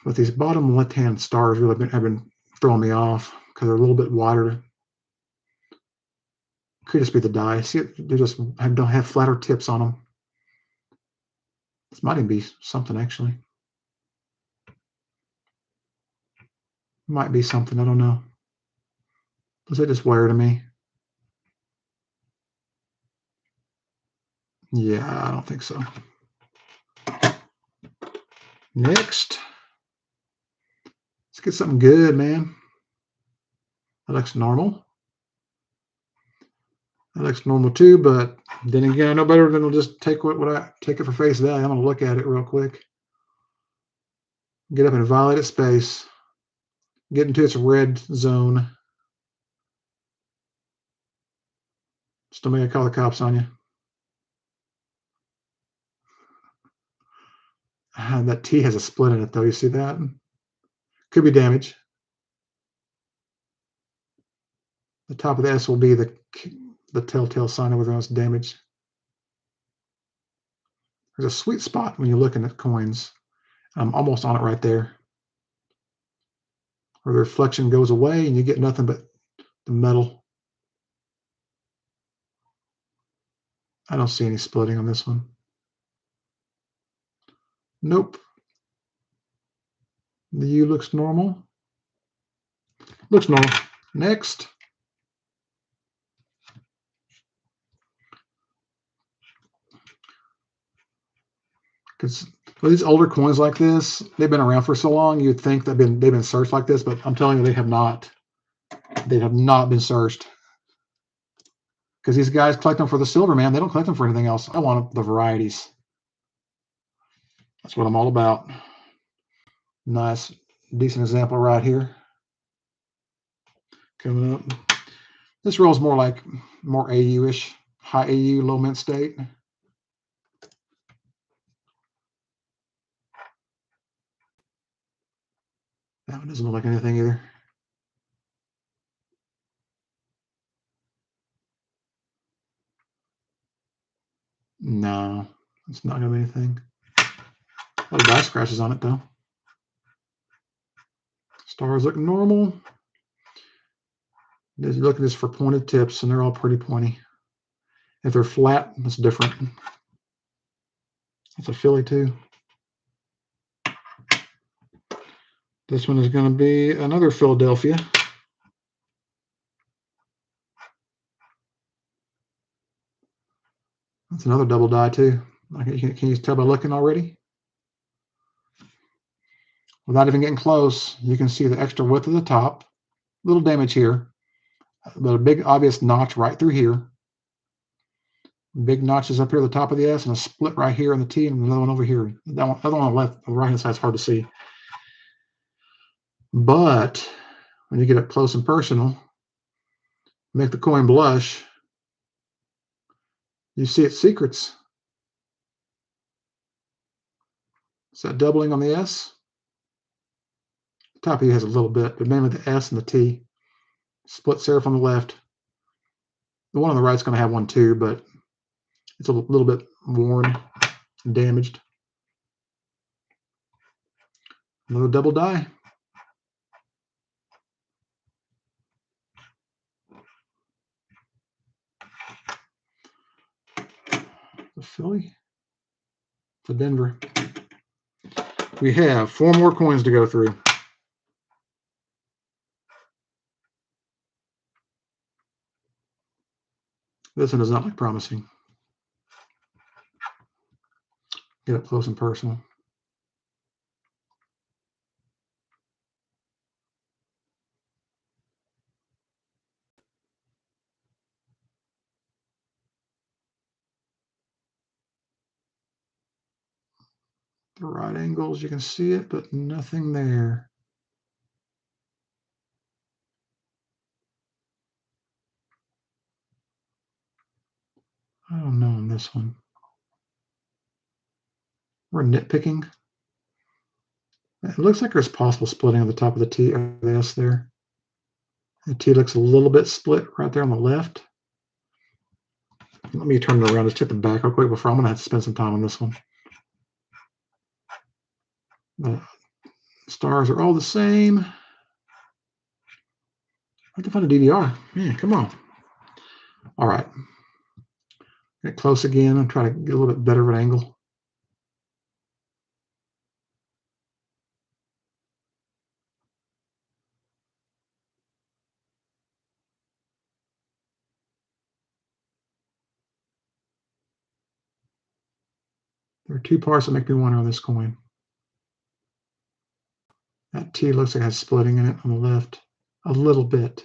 But these bottom left-hand stars really have been throwing me off because they're a little bit wider. Could just be the die. See, they just don't have flatter tips on them. This might even be something actually. Might be something. I don't know. Does it just wear to me? Yeah, I don't think so. Next. Let's get something good, man. That looks normal. That looks normal too, but then again, I know better than to just take take it for face value. I'm gonna look at it real quick. Get up in a violated space. Get into its red zone. Still may call the cops on you. That T has a split in it though. You see that? Could be damage. The top of the S will be the telltale sign of whether it's damaged. There's a sweet spot when you're looking at coins. I'm almost on it right there, where the reflection goes away and you get nothing but the metal. I don't see any splitting on this one. Nope. The U looks normal. Looks normal. Next. Because these older coins like this, they've been around for so long, you'd think they've been searched like this, but I'm telling you, they have not. They have not been searched. Because these guys collect them for the silver, man. They don't collect them for anything else. I want the varieties. That's what I'm all about. Nice, decent example right here. Coming up. This roll is more AU-ish, high AU, low mint state. That one doesn't look like anything either. No, it's not going to be anything. A lot of die scratches on it, though. Stars look normal. You look at this for pointed tips, and they're all pretty pointy. If they're flat, that's different. It's a Philly, too. This one is going to be another Philadelphia. That's another double die, too. Can you tell by looking already? Without even getting close, you can see the extra width of the top. Little damage here, but a big obvious notch right through here. Big notches up here at the top of the S, and a split right here in the T, and another one over here. That one, other one on the left, the right-hand side is hard to see. But when you get up close and personal, make the coin blush, you see its secrets. Is that doubling on the S? The top of you has a little bit, but mainly the S and the T. Split serif on the left. The one on the right is going to have one too, but it's a little bit worn and damaged. Another double die. The Philly. The Denver. We have 4 more coins to go through. This one does not look promising. Get up close and personal. the right angles, you can see it, but nothing there. I don't know on this one. We're nitpicking. It looks like there's possible splitting on the top of the T or the S there. The T looks a little bit split right there on the left. Let me turn it around, just tip it back real quick before I'm going to have to spend some time on this one. The stars are all the same. I have to find a DDR. Man, come on. All right. Get close again and try to get a little bit better of an angle. There are two parts that make me wonder on this coin. That T looks like it has splitting in it on the left. A little bit.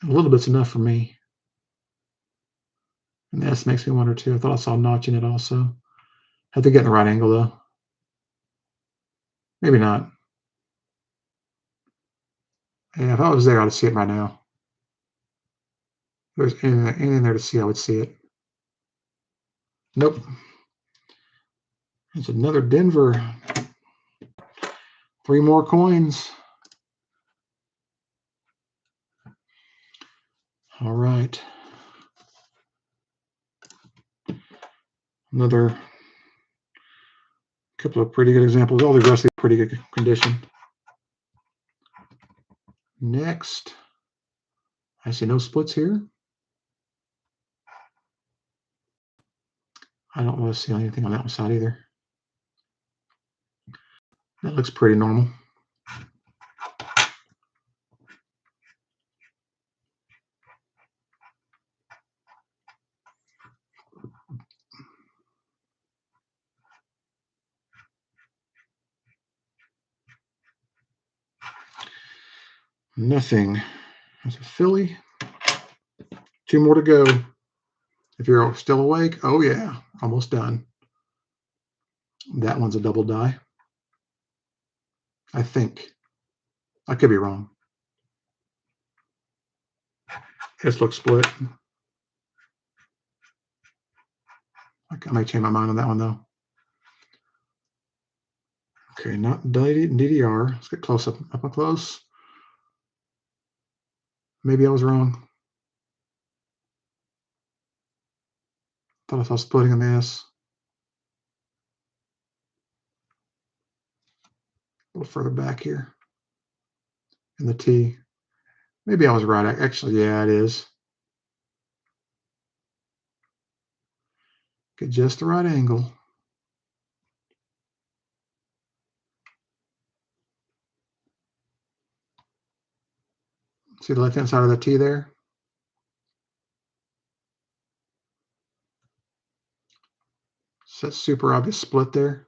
A little bit's enough for me. And the S makes me wonder too. I thought I saw a notch in it also. Have to get in the right angle though. Maybe not. Yeah, if I was there, I'd see it right now. If there's anything there to see, I would see it. Nope. It's another Denver. 3 more coins. All right. Another couple of pretty good examples. All the rest are pretty good condition. Next, I see no splits here. I don't want to see anything on that one side either. That looks pretty normal. Nothing. There's a Philly. 2 more to go. If you're still awake, oh yeah, almost done. That one's a double die. I think. I could be wrong. This looks split. I might change my mind on that one though. Okay, not DDR. Let's get close up and close. Maybe I was wrong. Thought I saw splitting on this. A little further back here. And the T. Maybe I was right. Actually, yeah, it is. Get just the right angle. See the left-hand side of the T there? So that's super obvious split there.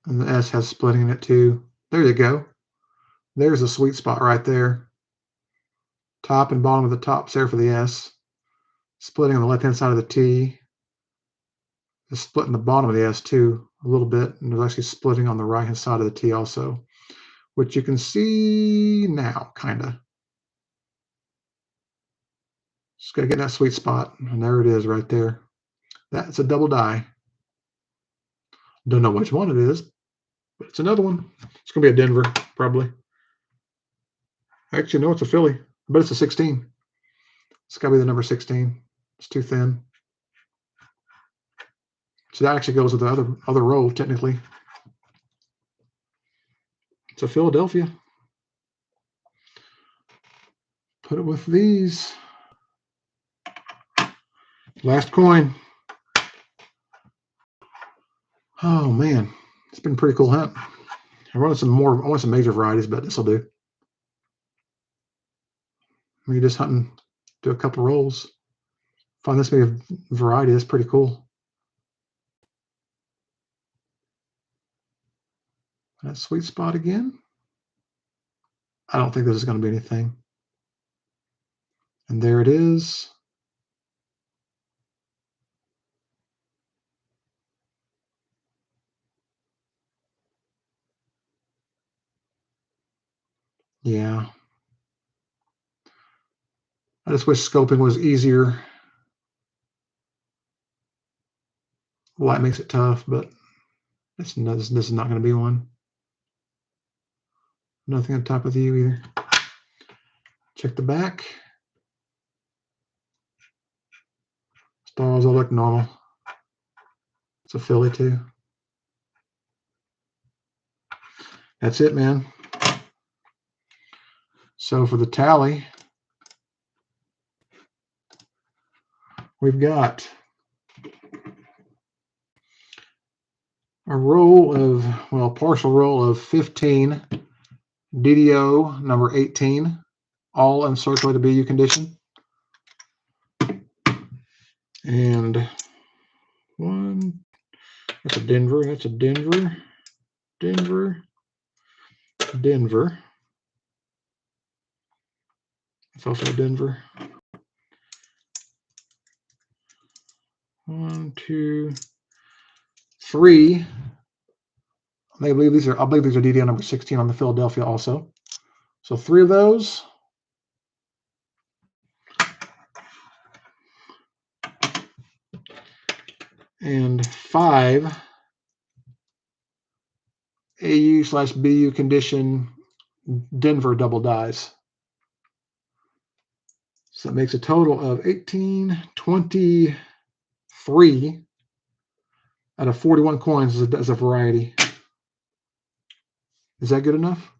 And the S has splitting in it too. There you go. There's a sweet spot right there. Top and bottom of the tops there for the S. Splitting on the left-hand side of the T. It's splitting the bottom of the S too a little bit. And there's actually splitting on the right-hand side of the T also, which you can see now, kind of. Just got to get that sweet spot. And there it is right there. That's a double die. Don't know which one it is, but it's another one. It's going to be a Denver, probably. Actually, no, it's a Philly, but it's a 16. It's got to be the number 16. It's too thin. So that actually goes with the other row, technically. It's a Philadelphia. Put it with these. Last coin. Oh man, it's been a pretty cool hunt. I wanted some more. I want some major varieties, but this will do. Maybe just hunting, do a couple rolls. Find this many variety. That's pretty cool. That sweet spot again. I don't think this is going to be anything. And there it is. Yeah. I just wish scoping was easier. Light makes it tough, but this is not going to be one. Nothing on top of the U either. Check the back. Stalls all look normal. It's a Philly too. That's it, man. So for the tally, we've got a roll of, well, partial roll of 15 DDO number 18, all uncirculated BU condition. And one, that's a Denver, that's a Denver, Denver, Denver. It's also a Denver. 1, 2, 3. I believe these are DDO number 16 on the Philadelphia also. So 3 of those. And 5 AU/BU condition Denver double dies. So that makes a total of 1823 out of 41 coins as a variety. Is that good enough?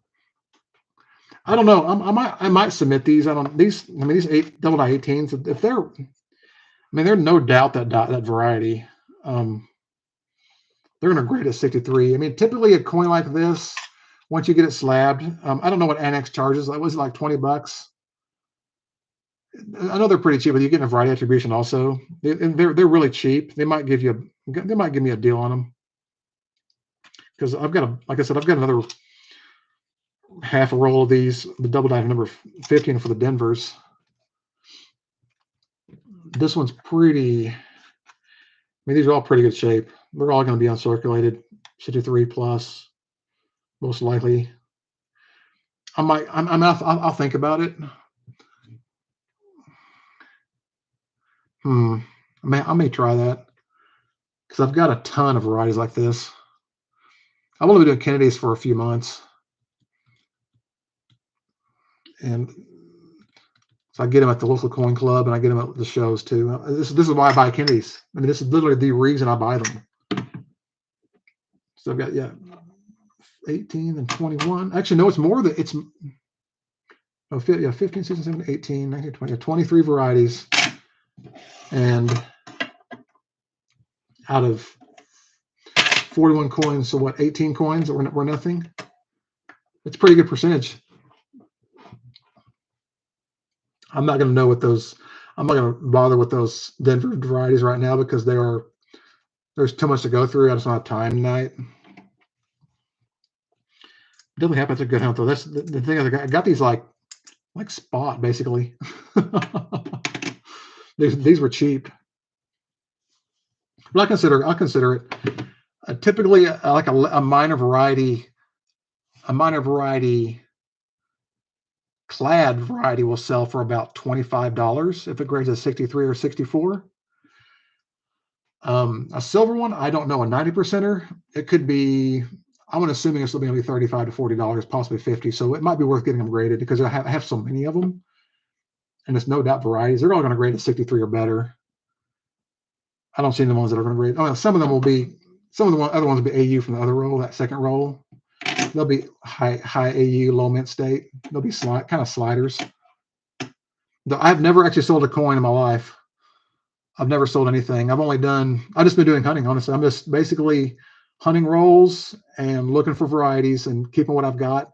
I don't know. I might submit these. These 8 double die 18s. If they're, there's no doubt that variety. They're going to grade at 63. Typically a coin like this, once you get it slabbed, I don't know what Annex charges. That was like $20. I know they're pretty cheap, but you're getting a variety attribution also. They're really cheap. They might give me a deal on them because like I said, I've got another half a roll of these, the double die number 15 for the Denvers. This one's pretty. These are all pretty good shape. They're all going to be uncirculated, 63 plus, most likely. I'll think about it. I may try that because I've got a ton of varieties like this. I've only been doing Kennedys for a few months, and so I get them at the local coin club, and I get them at the shows too. This is why I buy Kennedys. This is literally the reason I buy them. So I've got 18 and 21. Actually, no, it's more than it's. 15, 16, 17, 18, 19, 20, 23 varieties, and out of 41 coins, so what, 18 coins that were nothing? It's a pretty good percentage. I'm not going to know what those. I'm not going to bother with those Denver varieties right now because there's too much to go through. I just don't have time tonight. Definitely happens a good hunt though. That's the thing. I got these like spot basically. These were cheap, but I'll consider it. Typically, like a minor variety clad variety will sell for about $25 if it grades at 63 or 64. A silver one, I don't know, a 90%er, it could be. I'm assuming it's still going to be $35 to $40, possibly $50. So it might be worth getting them graded because I have so many of them, and it's no doubt varieties. They're all going to grade at 63 or better. I don't see the ones that are going to grade. Some of them will be. Some of the other ones will be AU from the other roll, that second roll. They'll be high AU, low mint state. They'll be kind of sliders. I've never actually sold a coin in my life. I've never sold anything. I've just been doing hunting, honestly. I'm just basically hunting rolls and looking for varieties and keeping what I've got.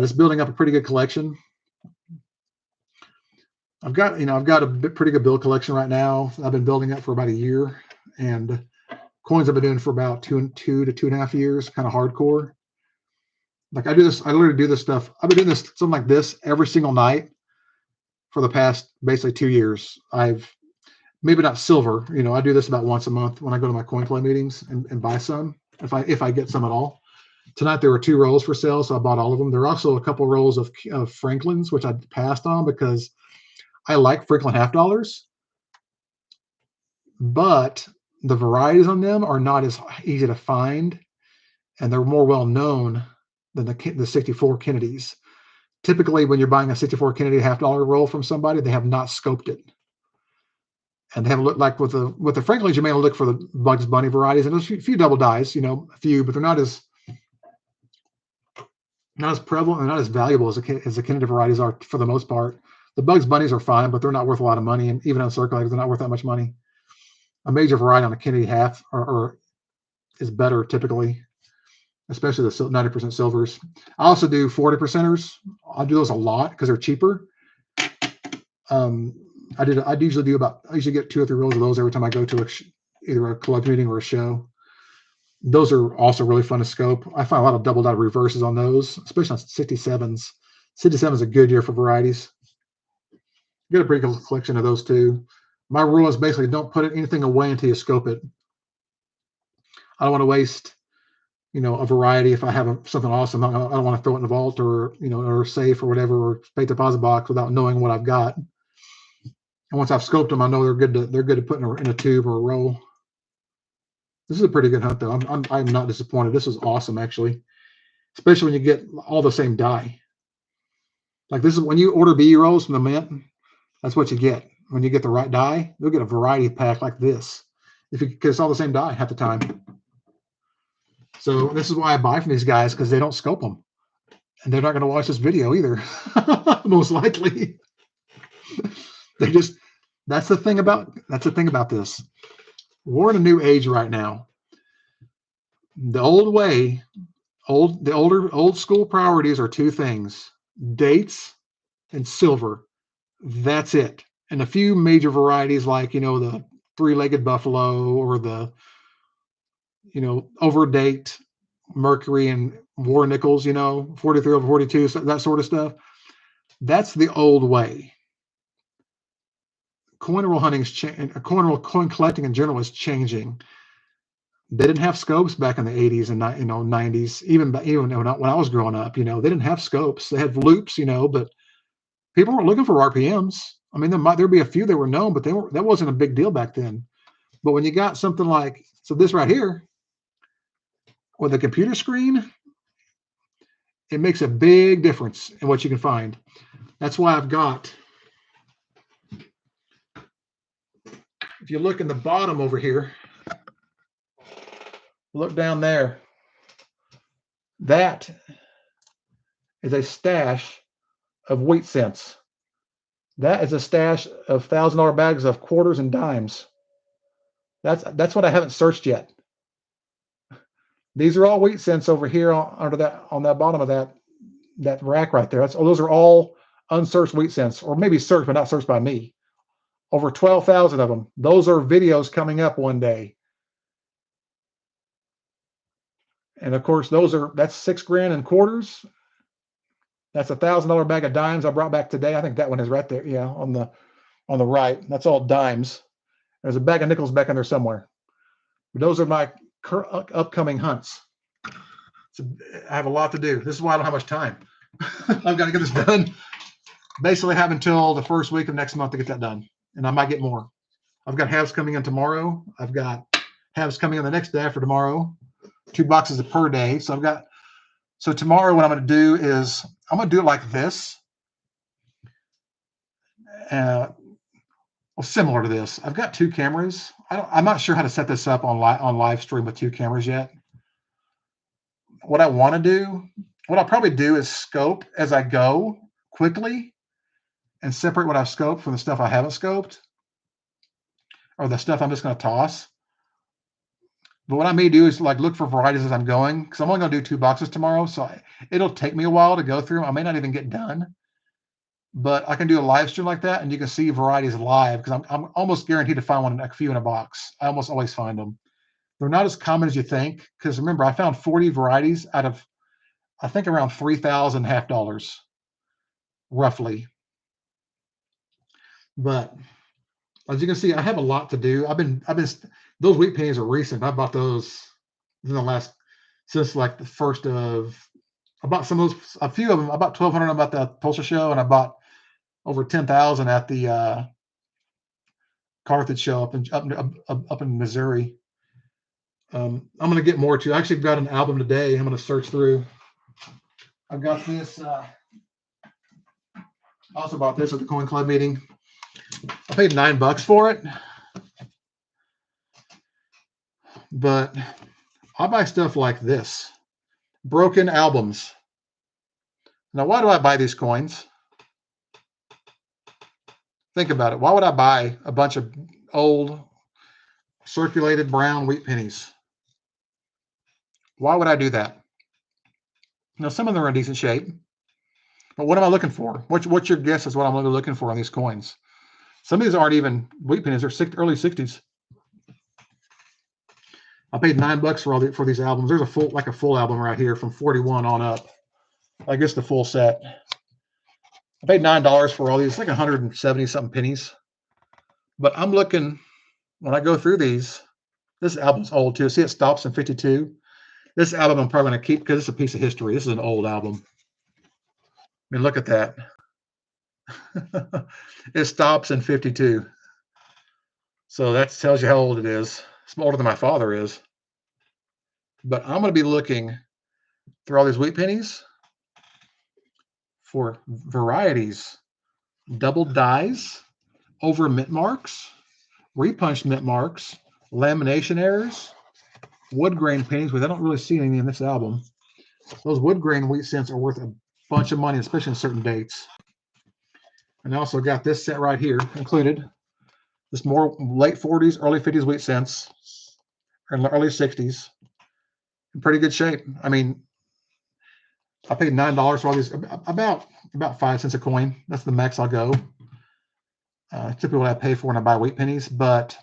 Just building up a pretty good collection. I've got a pretty good build collection right now. I've been building up for about a year, and coins I've been doing for about 2 to 2.5 years, kind of hardcore. Like I literally do this stuff. I've been doing this something like this every single night for the past basically 2 years. I've maybe not silver, I do this about once a month when I go to my coin play meetings and buy some if I get some at all. Tonight there were 2 rolls for sale, so I bought all of them. There are also a couple rolls of Franklin's, which I passed on because I like Franklin half dollars, but the varieties on them are not as easy to find, and they're more well known than the 64 Kennedys. Typically, when you're buying a 64 Kennedy half-dollar roll from somebody, they have not scoped it, and they have looked like with the Franklins, you may look for the Bugs Bunny varieties, and there's a few double dies, you know, a few, but they're not as prevalent and not as valuable as the Kennedy varieties are for the most part. The Bugs Bunnies are fine, but they're not worth a lot of money, and even uncirculated, they're not worth that much money. A major variety on a Kennedy half is better typically, especially the 90% silvers. I also do 40%ers. I'll do those a lot because they're cheaper. I usually get 2 or 3 rolls of those every time I go to either a club meeting or a show. Those are also really fun to scope. I find a lot of double dot reverses on those, especially on 67s. 67 is a good year for varieties. Get a pretty good collection of those too. My rule is basically don't put anything away until you scope it. I don't want to waste, you know, a variety if I have something awesome. I don't want to throw it in the vault or, you know, or safe or whatever, or pay deposit box without knowing what I've got. And once I've scoped them, I know they're good to put in a tube or a roll. This is a pretty good hunt though. I'm not disappointed. This is awesome actually, especially when you get all the same die. Like this is when you order BE rolls from the mint. That's what you get. When you get the right die, you'll get a variety pack like this. Because it's all the same die half the time. So this is why I buy from these guys, because they don't scope them. And they're not going to watch this video either, most likely. That's the thing about this. We're in a new age right now. The old school priorities are 2 things: dates and silver. That's it. And a few major varieties like, you know, the 3-legged buffalo or the, you know, overdate Mercury and war nickels, you know, 43 over 42, so that sort of stuff. That's the old way. Coin roll coin collecting in general is changing. They didn't have scopes back in the 80s and 90s, even when I was growing up, you know, they didn't have scopes. They had loops, you know, but people weren't looking for RPMs. I mean, there'd be a few that were known, but that wasn't a big deal back then. But when you got something like, so this right here, with a computer screen, it makes a big difference in what you can find. That's why I've got, if you look in the bottom over here, look down there, that is a stash of wheat cents. That is a stash of $1,000 bags of quarters and dimes. That's what I haven't searched yet. These are all wheat cents over here on that bottom of that rack right there. Those are all unsearched wheat cents, or maybe searched but not searched by me. Over 12,000 of them. Those are videos coming up one day. And of course, that's $6,000 in quarters. That's a $1,000 bag of dimes I brought back today. I think that one is right there. Yeah, on the right. That's all dimes. There's a bag of nickels back in there somewhere. But those are my upcoming hunts. So I have a lot to do. This is why I don't have much time. I've got to get this done. Basically, have until the first week of next month to get that done, and I might get more. I've got halves coming in tomorrow. I've got halves coming in the next day after tomorrow. 2 boxes per day. So tomorrow, what I'm going to do is I'm going to do it like this. Well, similar to this. I've got 2 cameras. I'm not sure how to set this up on live stream with 2 cameras yet. What I'll probably do is scope as I go quickly and separate what I've scoped from the stuff I haven't scoped, or the stuff I'm just going to toss. But what I may do is like look for varieties as I'm going, because I'm only going to do 2 boxes tomorrow, so it'll take me a while to go through. I may not even get done, but I can do a live stream like that, and you can see varieties live, because I'm almost guaranteed to find a few in a box. I almost always find them. They're not as common as you think, because remember, I found 40 varieties out of, I think, around 3,000 half dollars, roughly. But as you can see, I have a lot to do. I've been those wheat pennies are recent. I bought those in the last since like the first of, I bought some of those, a few of them. I bought 1,200 about the Tulsa show, and I bought over 10,000 at the Carthage show up in Missouri. I'm going to get more too. I actually got an album today. I'm going to search through. I've got this. I also bought this at the Coin Club meeting. I paid $9 for it, but I buy stuff like this. Broken albums. Now, why do I buy these coins? Think about it. Why would I buy a bunch of old circulated brown wheat pennies? Why would I do that? Now, some of them are in decent shape, but what am I looking for? What's your guess is what I'm really looking for on these coins? Some of these aren't even wheat pennies. They're early 60s. I paid $9 for these albums. There's a full album right here from 41 on up. I guess the full set. I paid $9 for all these. It's like 170 something pennies. But I'm looking, when I go through these, this album's old too. See, it stops in 52. This album I'm probably going to keep because it's a piece of history. This is an old album. I mean, look at that. It stops in 52. So that tells you how old it is. It's older than my father is. But I'm going to be looking through all these wheat pennies for varieties, double dies, over mint marks, repunched mint marks, lamination errors, wood grain pennies, which I don't really see any in this album. Those wood grain wheat cents are worth a bunch of money, especially on certain dates. And I also got this set right here included. This more late 40s, early 50s wheat cents, or early 60s. In pretty good shape. I mean, I paid $9 for all these, about 5 cents a coin. That's the max I'll go. Typically what I pay for when I buy wheat pennies, but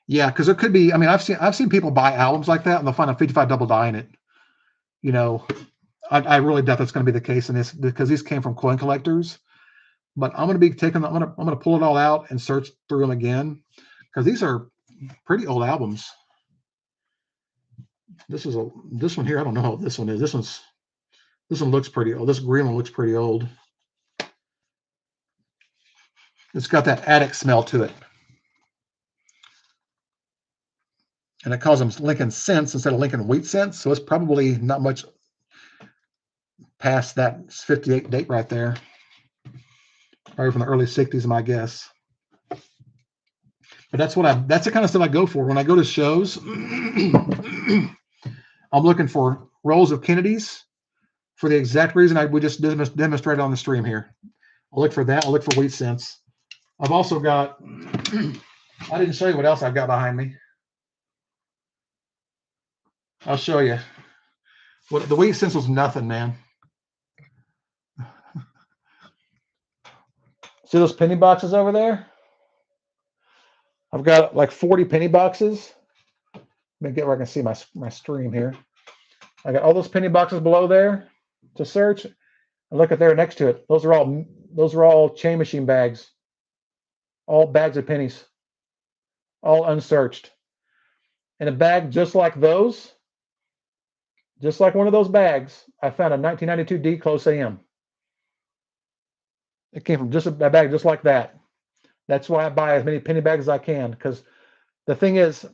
yeah, because it could be. I mean, I've seen people buy albums like that and they'll find a 55 double die in it. You know, I really doubt that's going to be the case in this because these came from coin collectors. But I'm going to be taking. I'm going to pull it all out and search through them again because these are pretty old albums. This one here. I don't know how this one is. This one looks pretty old. This green one looks pretty old. It's got that attic smell to it. And it calls them Lincoln cents instead of Lincoln wheat cents. So it's probably not much past that 58 date right there. Probably from the early 60s, my guess. But that's the kind of stuff I go for. When I go to shows, I'm looking for rolls of Kennedys for the exact reason we just demonstrated on the stream here. I'll look for that. I'll look for wheat cents. I've also got, I didn't show you what else I've got behind me. I'll show you. What the wheat cents was nothing, man. See those penny boxes over there? I've got like 40 penny boxes. Let me get where I can see my stream here. I got all those penny boxes below there to search. And look at there next to it. Those are all chain machine bags. All bags of pennies. All unsearched. And a bag just like those, just like one of those bags, I found a 1992 D Close AM. It came from just a bag just like that. That's why I buy as many penny bags as I can, because the thing is,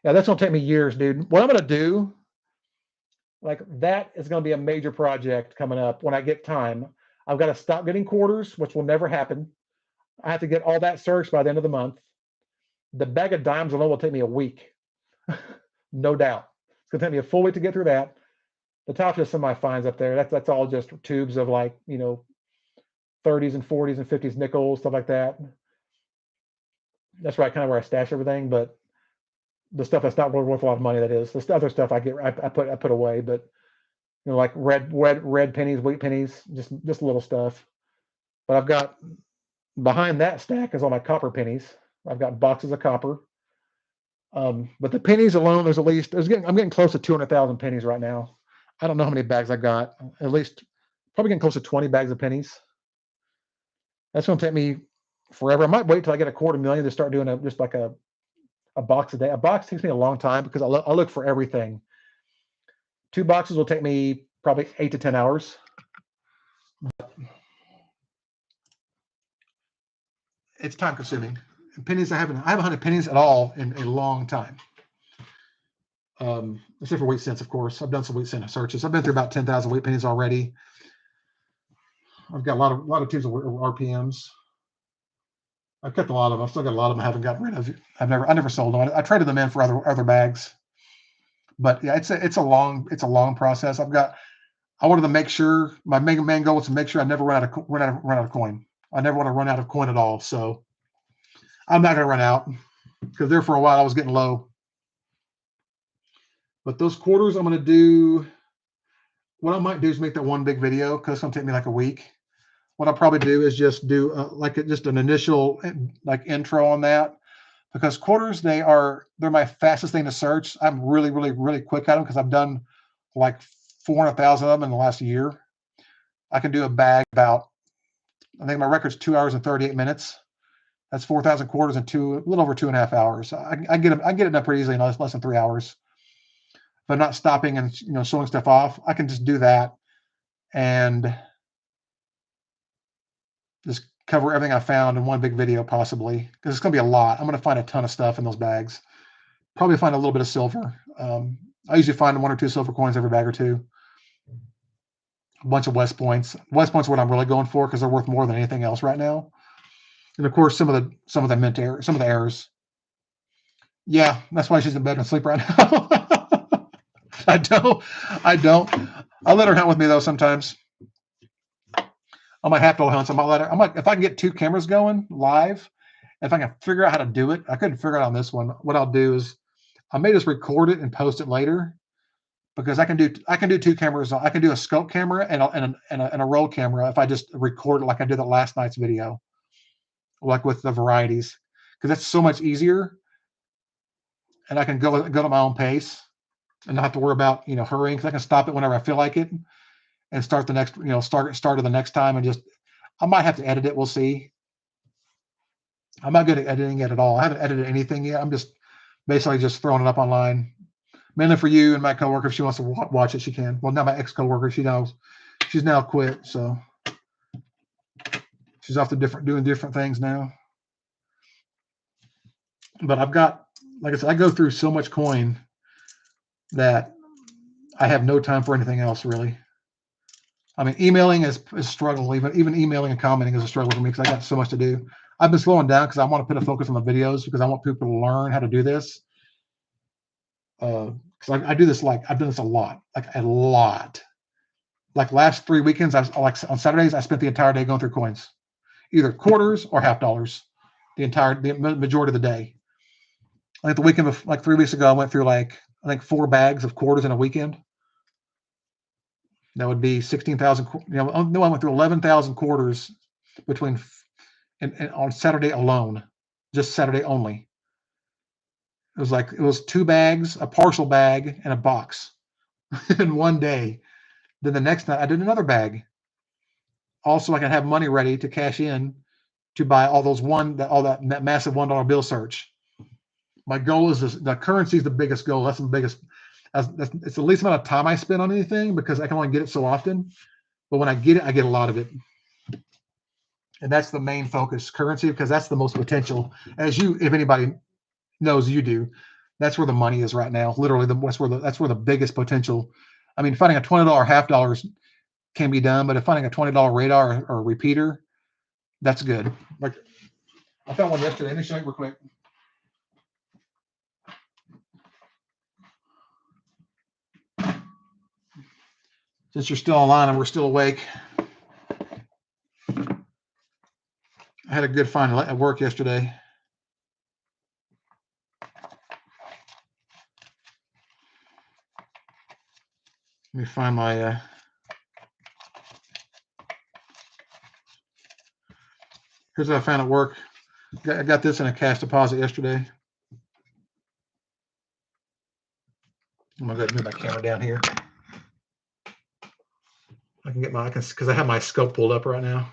yeah, that's going to take me years, dude. What I'm going to do, like that is going to be a major project coming up when I get time. I've got to stop getting quarters, which will never happen. I have to get all that searched by the end of the month. The bag of dimes alone will take me a week. No doubt. It's going to take me a full week to get through that. The top is some of my finds up there. That's all just tubes of like, 30s and 40s and 50s nickels, stuff like that. That's right, kind of where I stash everything, but the stuff that's not really worth a lot of money, that is. The other stuff I put away, but like red pennies, wheat pennies, just little stuff. But I've got behind that stack is all my copper pennies. I've got boxes of copper. But the pennies alone, I'm getting close to 200,000 pennies right now. I don't know how many bags I got. At least probably getting close to 20 bags of pennies. That's going to take me forever. I might wait till I get $250,000 to start doing just like a a box a day. A box takes me a long time because I look for everything. 2 boxes will take me probably 8 to 10 hours. It's time consuming. Pennies, I haven't hunted pennies at all in a long time. Except for wheat cents, of course. I've done some wheat cent searches. I've been through about 10,000 wheat pennies already. I've got a lot of tubes of RPMs. I've kept a lot of them. I've still got a lot of them I haven't gotten rid of. I never sold them. I traded them in for other bags. But yeah, it's a long process. I wanted to make sure my main goal was to make sure I never run out of coin. I never want to run out of coin at all. So I'm not going to run out because there for a while I was getting low. But those quarters, I'm going to do. What I might do is make that one big video because it's going to take me like a week. What I'll probably do is just do just an initial intro on that, because quarters, they're my fastest thing to search. I'm really quick at them because I've done like 400,000 of them in the last year. I can do a bag about, I think my record's 2 hours and 38 minutes. That's 4,000 quarters in a little over 2.5 hours. I get it done pretty easily in less than 3 hours. If I'm not stopping and showing stuff off, I can just do that and just cover everything I found in one big video, possibly, because it's going to be a lot. I'm going to find a ton of stuff in those bags. Probably find a little bit of silver. I usually find 1 or 2 silver coins every bag or two. A bunch of West Points. West Points are what I'm really going for because they're worth more than anything else right now. And of course, some of the mint errors, some of the errors. Yeah, that's why she's in bed and asleep right now. I don't. I'll let her hunt with me though sometimes. On my half-dollar hunts, if I can get 2 cameras going live, if I can figure out how to do it, I couldn't figure it out on this one. What I'll do is I may just record it and post it later, because I can do 2 cameras. I can do a scope camera and a roll camera if I just record it like I did the last night's video, like with the varieties, because that's so much easier, and I can go at my own pace and not have to worry about hurrying, because I can stop it whenever I feel like it and start the next start of the next time, and just I might have to edit it. We'll see. I'm not good at editing it at all. I haven't edited anything yet. I'm just basically just throwing it up online, mainly for you and my coworker. If she wants to watch it, she can. Well, not my ex-coworker. She's now quit, so she's off to doing different things now. But I've got, like I said, I go through so much coin that I have no time for anything else, really. I mean, emailing is a struggle. Even emailing and commenting is a struggle for me because I got so much to do. I've been slowing down because I want to put a focus on the videos, because I want people to learn how to do this. Because I do this, I've done this a lot. Like last 3 weekends, on Saturdays, I spent the entire day going through coins, either quarters or half dollars, the majority of the day. Like the weekend of 3 weeks ago, I went through I think 4 bags of quarters in a weekend. That would be 16,000. No, I went through 11,000 quarters and on Saturday alone, just Saturday only. It was 2 bags, a partial bag, and a box in one day. Then the next night I did another bag. Also, I can have money ready to cash in to buy all that massive $1 bill search. My goal is the currency is the biggest goal. That's the biggest. It's the least amount of time I spend on anything, because I can only get it so often. But when I get it, I get a lot of it. And that's the main focus, currency, because that's the most potential. If anybody knows, you do. That's where the money is right now. Literally, that's where the biggest potential. I mean, finding a $20 half dollars can be done, but if finding a $20 radar or a repeater, that's good. Like I found one yesterday. Let me show you real quick. Since you're still online and we're still awake, I had a good find at work yesterday. Let me find my here's what I found at work. I got this in a cash deposit yesterday. I'm gonna go ahead and move my camera down here. I can get because I have my scope pulled up right now.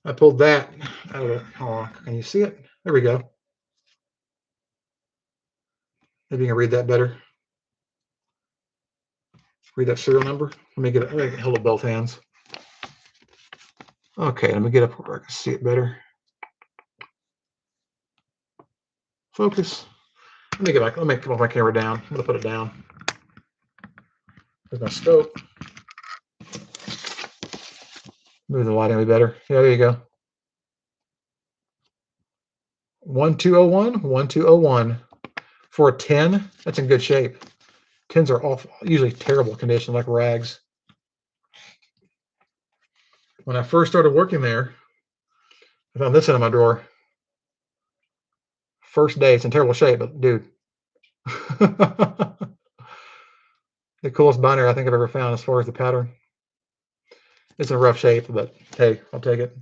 I pulled that out of it. Hold on. Can you see it? There we go. Maybe you can read that better. Read that serial number. Let me get it. I can hold it both hands. Okay, let me get up where I can see it better. Focus. Let me get back. Let me put my camera down. I'm gonna put it down. There's my scope. Move the light any better. Yeah, there you go. 1201, 1201. For a 10, that's in good shape. 10s are awful, usually terrible condition, like rags. When I first started working there, I found this in my drawer. First day, it's in terrible shape, but dude. The coolest binary I think I've ever found as far as the pattern. It's in rough shape, but hey, I'll take it.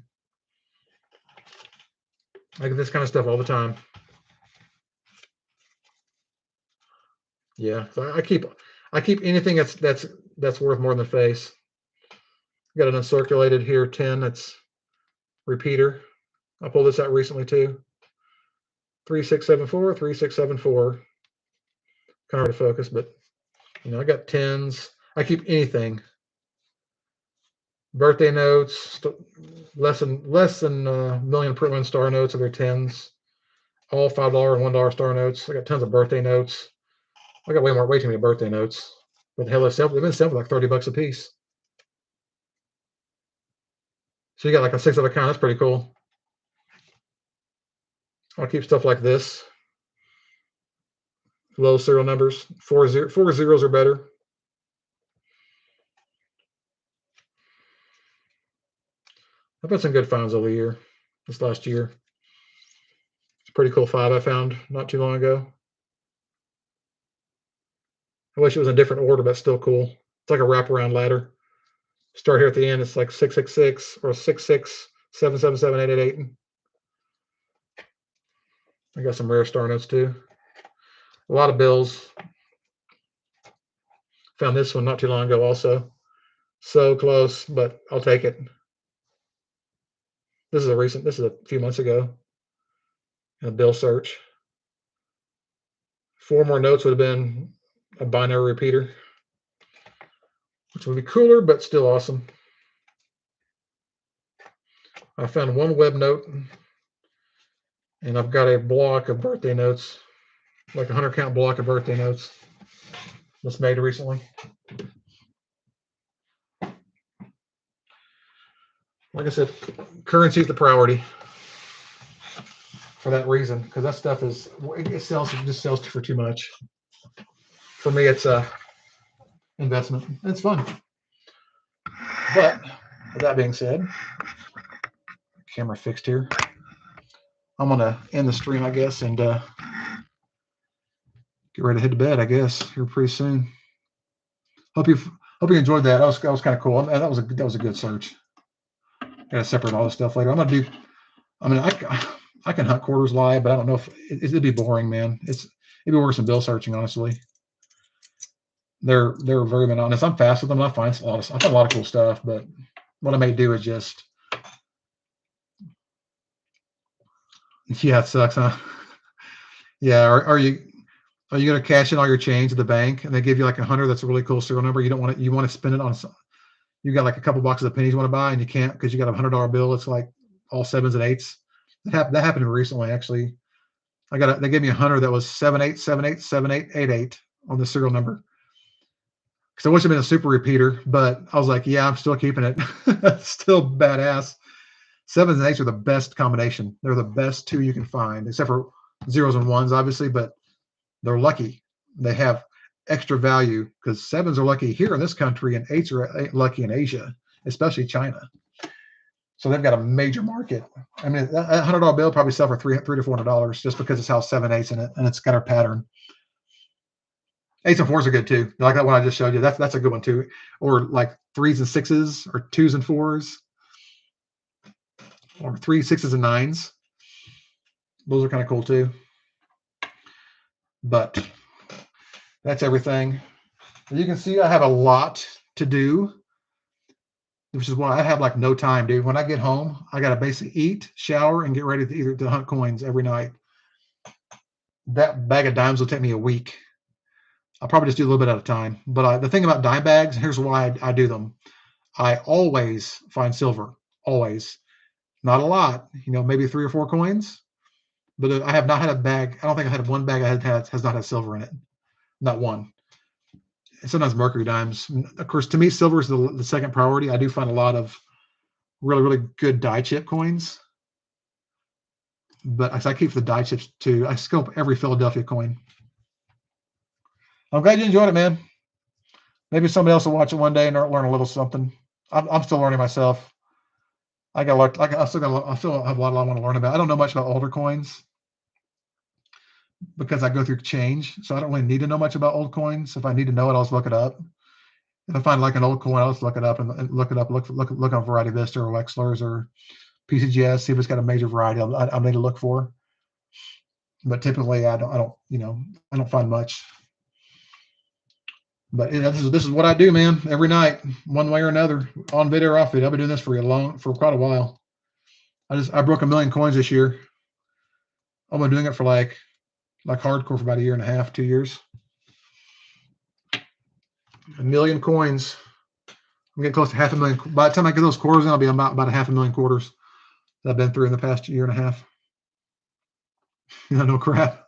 I get this kind of stuff all the time. Yeah, so I keep anything that's worth more than face. Got an uncirculated here 10 that's repeater. I pulled this out recently too. 3674, 3674. Kind of hard to focus, but you know, I got 10s. I keep anything. Birthday notes, less than a million print run star notes of their 10s. All $5 and $1 star notes. I got tons of birthday notes. I got way too many birthday notes. But the hell, they've been selling for like $30 a piece. So you got like a 6 of a kind. That's pretty cool. I'll keep stuff like this. Low serial numbers. 4 zeros or better. I've had some good finds over the year. This last year. It's a pretty cool 5 I found not too long ago. I wish it was in a different order, but still cool. It's like a wraparound ladder. Start here at the end. It's like 666 or 667778888. I got some rare star notes too. A lot of bills. Found this one not too long ago also. So close, but I'll take it. This is a few months ago. A bill search. 4 more notes would have been a binary repeater, which would be cooler, but still awesome. I found 1 web note, and I've got a block of birthday notes, like a 100 count block of birthday notes that's made recently. Like I said, currency is the priority for that reason, because that stuff just sells for too much. For me, it's a investment. It's fun. But with that being said, camera fixed here. I'm gonna end the stream, I guess, and get ready to head to bed, I guess, here pretty soon. Hope you enjoyed that. That was kind of cool. That was a good search. Gotta separate all this stuff later. I can hunt quarters live, but I don't know if it'd be boring, man. It'd be worse than bill searching, honestly. They're very monotonous. I'm fast with them. I find a lot of cool stuff, but what I may do is just, yeah, it sucks, huh? Yeah. Are you gonna cash in all your change at the bank and they give you like 100? That's a really cool serial number. You want to spend it on. You got like a couple boxes of pennies you want to buy and you can't because you got a $100 bill. It's like all 7s and 8s. That happened to me recently, actually. They gave me 100 that was 78787888 on the serial number. Because I wish it had been a super repeater, but I was like, yeah, I'm still keeping it. Still badass. 7s and 8s are the best combination. They're the best 2 you can find, except for 0s and 1s, obviously, but they're lucky. They have extra value because 7s are lucky here in this country and 8s are lucky in Asia, especially China. So they've got a major market. I mean, a $100 bill probably sell for $300 to $400 just because it's how 7 8s in it and it's got a pattern. 8s and 4s are good too. Like that one I just showed you. That's a good one too. Or like 3s and 6s or 2s and 4s or 3 6s and 9s. Those are kind of cool too. But that's everything. As you can see, I have a lot to do, which is why I have like no time, dude. When I get home, I got to basically eat, shower, and get ready to hunt coins every night. that bag of dimes will take me a week. I'll probably just do a little bit at a time. But the thing about dime bags, here's why I do them. I always find silver, always. Not a lot, maybe 3 or 4 coins. But I have not had a bag. I don't think I had one bag I had has not had silver in it. Not one. And sometimes mercury dimes. Of course, to me, silver is the second priority. I do find a lot of really, really good die chip coins. But I keep the die chips too. I scope every Philadelphia coin. I'm glad you enjoyed it, man. Maybe somebody else will watch it one day and learn a little something. I'm still learning myself. I still have a lot I want to learn about. I don't know much about older coins because I go through change, so I don't really need to know much about old coins. If I need to know it, I'll just look it up. If I find like an old coin, I'll just look it up and look on Variety Vista or Wexler's or PCGS, see if it's got a major variety I need to look for. But typically, I don't find much. But this is what I do, man. Every night, one way or another, on video or off video. I've been doing this for quite a while. I broke 1 million coins this year. I've been doing it for like hardcore for about 1.5 years, 2 years. 1 million coins. I'm getting close to 500,000. By the time I get those quarters in, I'll be about 500,000 quarters that I've been through in the past 1.5 years. No crap.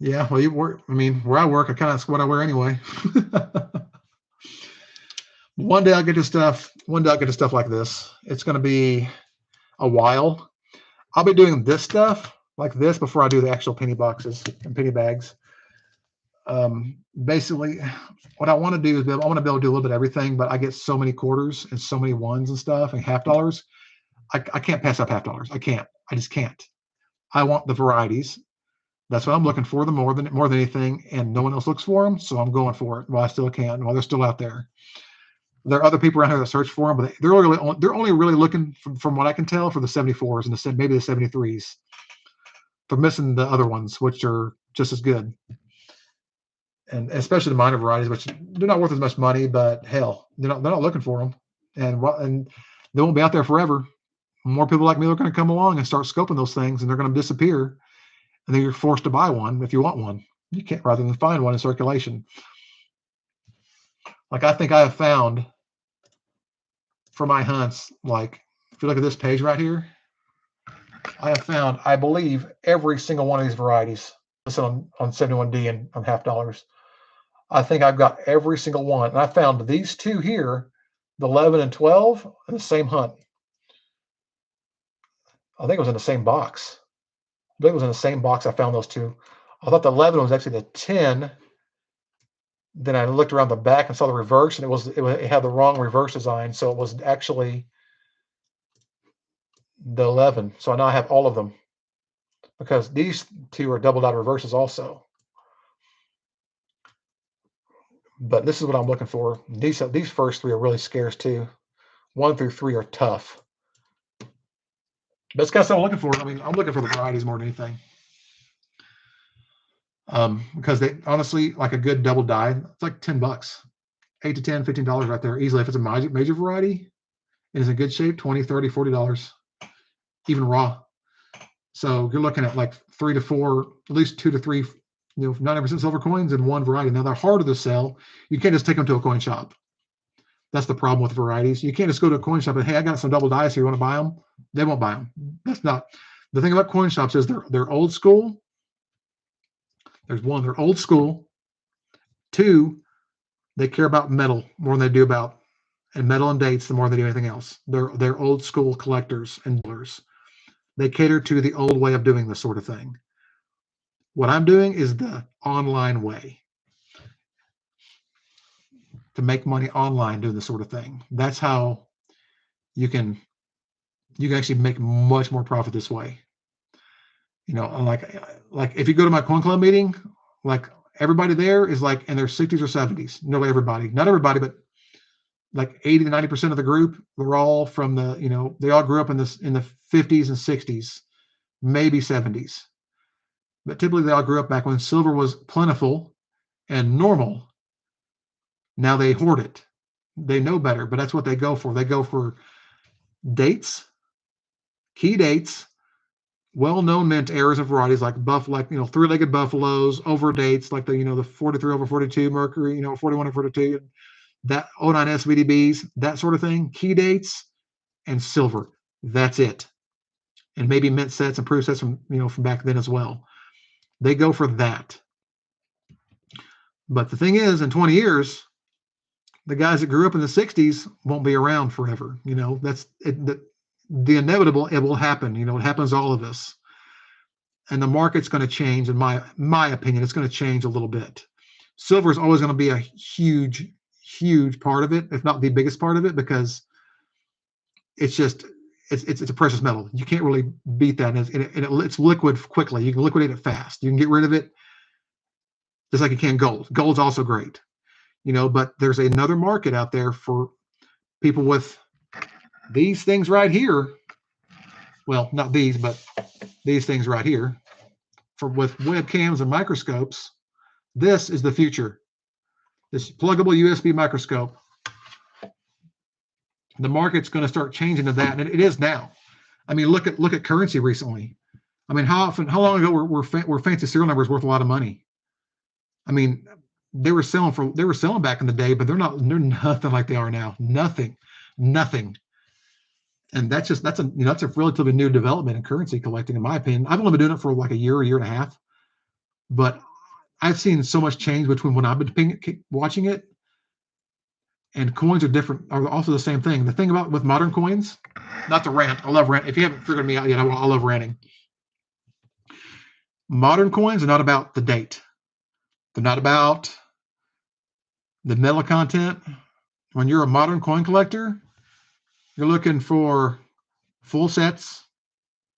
Yeah, well, where I work, that's what I wear anyway. One day I'll get to stuff. One day I'll get to stuff like this. It's going to be a while. I'll be doing this stuff like this before I do the actual penny boxes and penny bags. Basically, what I want to do is I want to be able to do a little bit of everything, but I get so many quarters and so many ones and stuff and half dollars. I can't pass up half dollars. I can't. I just can't. I want the varieties. That's what I'm looking for, more than anything, and no one else looks for them, so I'm going for it while I still can, while they're still out there. There are other people around here that search for them, but they're only really looking, from what I can tell, for the 74s and maybe the 73s. They're missing the other ones, which are just as good, and especially the minor varieties, which they're not worth as much money, but hell, they're not looking for them, and they won't be out there forever. More people like me are going to come along and start scoping those things, and they're going to disappear. And then you're forced to buy one if you want one. You can't, rather than find one in circulation. Like I think I have found for my hunts, like if you look at this page right here, I have found, I believe, every single one of these varieties listed on 71D and on half dollars. I think I've got every single one. And I found these two here, the 11 and 12, in the same hunt. I think it was in the same box. I believe it was in the same box I found those two. I thought the 11 was actually the 10. Then I looked around the back and saw the reverse, and it had the wrong reverse design, so it was actually the 11. So now I have all of them because these two are double dot reverses also. But this is what I'm looking for. These first three are really scarce too. 1 through 3 are tough. That's kind of stuff I'm looking for. I'm looking for the varieties more than anything. Because they honestly, like a good double die, it's like $10, $8 to $10, $15 right there easily. If it's a major variety and it's in good shape, $20, $30, $40, even raw. So you're looking at like 3 to 4, at least 2 to 3, 90% silver coins in one variety. Now they're harder to sell. You can't just take them to a coin shop. That's the problem with varieties. You can't just go to a coin shop and, hey, I got some double dice here. You want to buy them? They won't buy them. That's not the thing about coin shops. Is they're old school. There's one, they're old school. 2, they care about metal more than they do about, and metal and dates the more than they do anything else. They're old school collectors and dealers. They cater to the old way of doing this sort of thing. What I'm doing is the online way. To make money online doing this sort of thing. That's how you can actually make much more profit this way. Like if you go to my coin club meeting, like everybody there is like in their 60s or 70s. Not everybody, but like 80 to 90% of the group, they're all from they all grew up in the 50s and 60s, maybe 70s. But typically they all grew up back when silver was plentiful and normal. Now they hoard it. They know better, but that's what they go for. They go for dates, key dates, well-known mint errors and varieties like three-legged buffaloes, over dates like the 43 over 42 mercury, 41 over 42, that '09 SVDBs, that sort of thing, key dates, and silver. That's it. And maybe mint sets and proof sets from back then as well. They go for that. But the thing is, in 20 years, the guys that grew up in the 60s won't be around forever. That's it, the inevitable. It will happen. It happens to all of us. And the market's going to change. In my opinion, it's going to change a little bit. Silver is always going to be a huge, huge part of it, if not the biggest part of it, because it's a precious metal. You can't really beat that, and it's liquid quickly. You can liquidate it fast. You can get rid of it just like you can gold. Gold's also great, but there's another market out there for people with these things right here. Well, not these, but these things right here. With webcams and microscopes, this is the future. This pluggable USB microscope. The market's going to start changing to that, and it is now. I mean, look at currency recently. I mean, how long ago were fancy serial numbers worth a lot of money? I mean, they were selling back in the day, but they're nothing like they are now. Nothing. And that's a relatively new development in currency collecting, in my opinion. I've only been doing it for like a year and a half, but I've seen so much change between when I've been watching it. And coins are also the same thing. The thing with modern coins, not to rant, I love rant. If you haven't figured me out yet, I love ranting. Modern coins are not about the date. They're not about the metal content. When you're a modern coin collector, you're looking for full sets,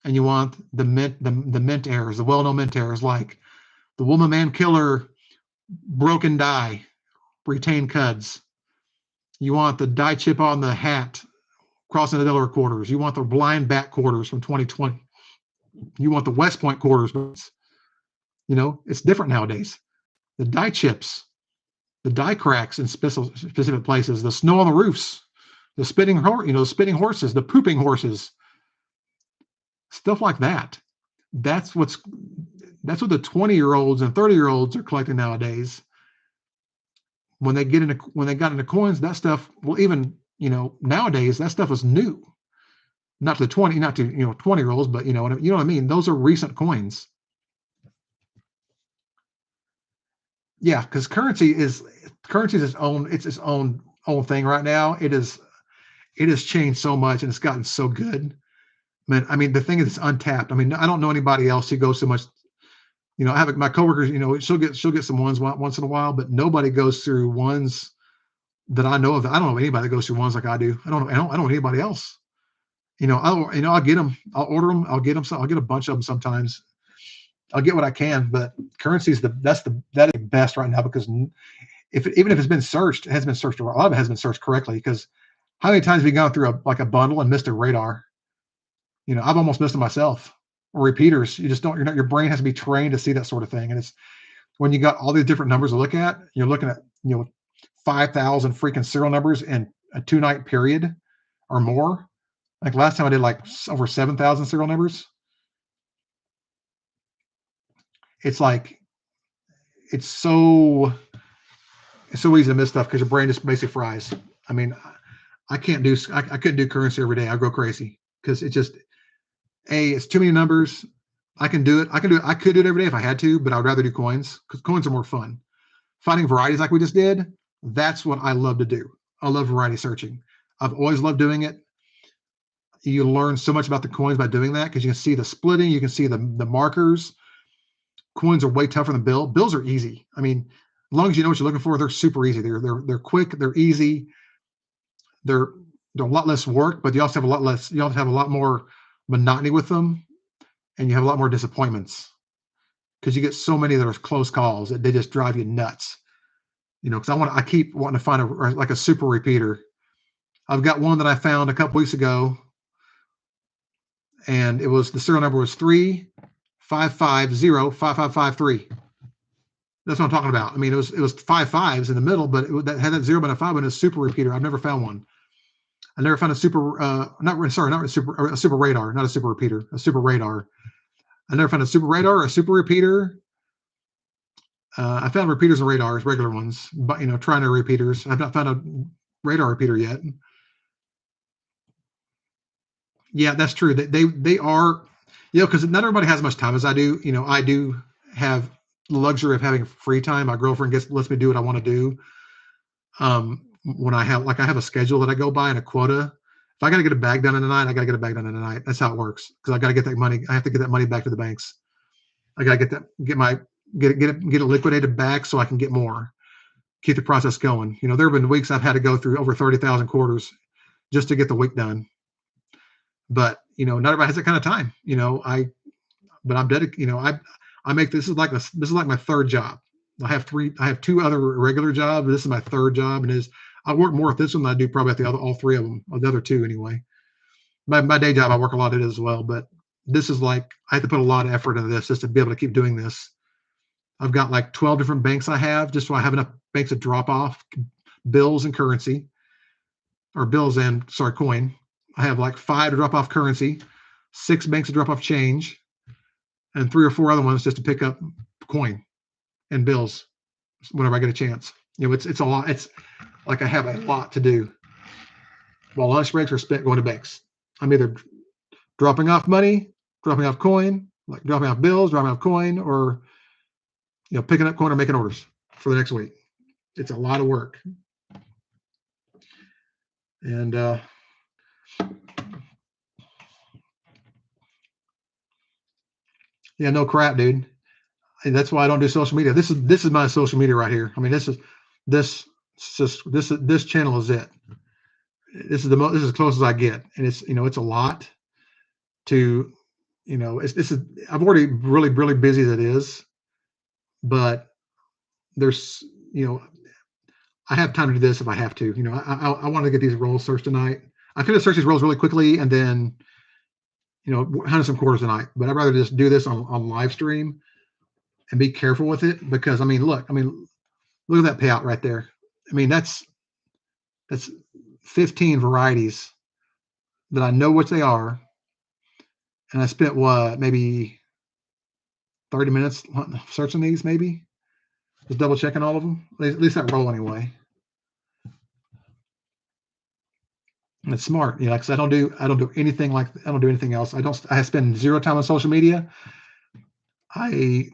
and you want the mint errors, the well-known mint errors, like the Woman Man Killer broken die, retained cuds. You want the die chip on the hat crossing the Delaware quarters. You want the blind back quarters from 2020. You want the West Point quarters. It's different nowadays. The die chips, the die cracks in specific places, the snow on the roofs, the spitting horses, the pooping horses, stuff like that. That's what the 20-year-olds and 30-year-olds are collecting nowadays. When they got into coins, that stuff, well, even nowadays, that stuff is new. Not to 20-year-olds, but you know what I mean. Those are recent coins. Yeah, because currency is its own thing right now. It has changed so much, and it's gotten so good. I mean, the thing is, it's untapped. I mean, I don't know anybody else who goes so much. I have my coworkers. She'll get some ones once in a while, but nobody goes through ones that I know of. I don't know anybody that goes through ones like I do. I don't know anybody else. I'll get them. I'll order them. I'll get them. I'll get a bunch of them sometimes. I'll get what I can, but currency is the best right now, because even if it's been searched, it has been searched. A lot of it has been searched correctly, because how many times have we gone through a bundle and missed a radar? I've almost missed it myself. Or repeaters. You just don't. Your brain has to be trained to see that sort of thing. And it's when you got all these different numbers to look at. You're looking at 5,000 freaking serial numbers in a 2-night period or more. Like last time I did like over 7,000 serial numbers. It's like it's so easy to miss stuff because your brain just basically fries. I mean, I couldn't do currency every day. I go crazy because it's too many numbers. I could do it every day if I had to, but I would rather do coins, because coins are more fun. Finding varieties like we just did, that's what I love to do. I love variety searching. I've always loved doing it. You learn so much about the coins by doing that, because you can see the splitting, you can see the markers. Coins are way tougher than bills. Bills are easy. I mean, as long as you know what you're looking for, they're super easy. They're quick, they're easy. They're a lot less work, but you also have a lot more monotony with them, and you have a lot more disappointments, because you get so many that are close calls that they just drive you nuts. Because I keep wanting to find a super repeater. I've got one that I found a couple weeks ago, and the serial number was 355505553. That's what I'm talking about. I mean, it was 5 5s in the middle, but that had that 0 but a 5, but a super repeater. I've never found one. I never found a super radar, not a super repeater, a super radar. I never found a super radar or a super repeater. I found repeaters and radars, regular ones, but trying to repeaters. I've not found a radar repeater yet. Yeah, that's true. They are, because not everybody has as much time as I do. I do have the luxury of having free time. My girlfriend lets me do what I want to do. When I have a schedule that I go by and a quota. If I got to get a bag done in the night, I got to get a bag done in the night. That's how it works. Because I got to get that money. I have to get that money back to the banks. I got to get it liquidated back so I can get more. Keep the process going. There have been weeks I've had to go through over 30,000 quarters just to get the week done. But not everybody has that kind of time. But I'm dedicated. I make this is like my third job. I have two other regular jobs. This is my third job, and I work more at this one than I do probably at all three of them, or the other two anyway. My day job, I work a lot at it as well, but this is like I have to put a lot of effort into this just to be able to keep doing this. I've got like 12 different banks I have, just so I have enough banks to drop off bills and currency, or bills and coin. I have like 5 to drop off currency, 6 banks to drop off change, and 3 or 4 other ones just to pick up coin and bills whenever I get a chance. It's a lot. It's like I have a lot to do. While lunch breaks are spent going to banks. I'm either dropping off money, dropping off coin, like dropping off bills, dropping off coin, or picking up coin or making orders for the next week. It's a lot of work. And yeah, no crap, dude. That's why I don't do social media. This is my social media right here. I mean, this channel is it. This is as close as I get, and it's it's a lot to I'm already really busy as it is, but there's I have time to do this if I have to. I want to get these roles searched tonight. I could have searched these roles really quickly and then hunted some quarters tonight, but I'd rather just do this on live stream and be careful with it, because look at that payout right there. That's 15 varieties that I know what they are, and I spent maybe 30 minutes searching these, maybe just double checking all of them, at least that roll anyway. And it's smart, because I don't do anything I don't do anything else. I spend 0 time on social media. I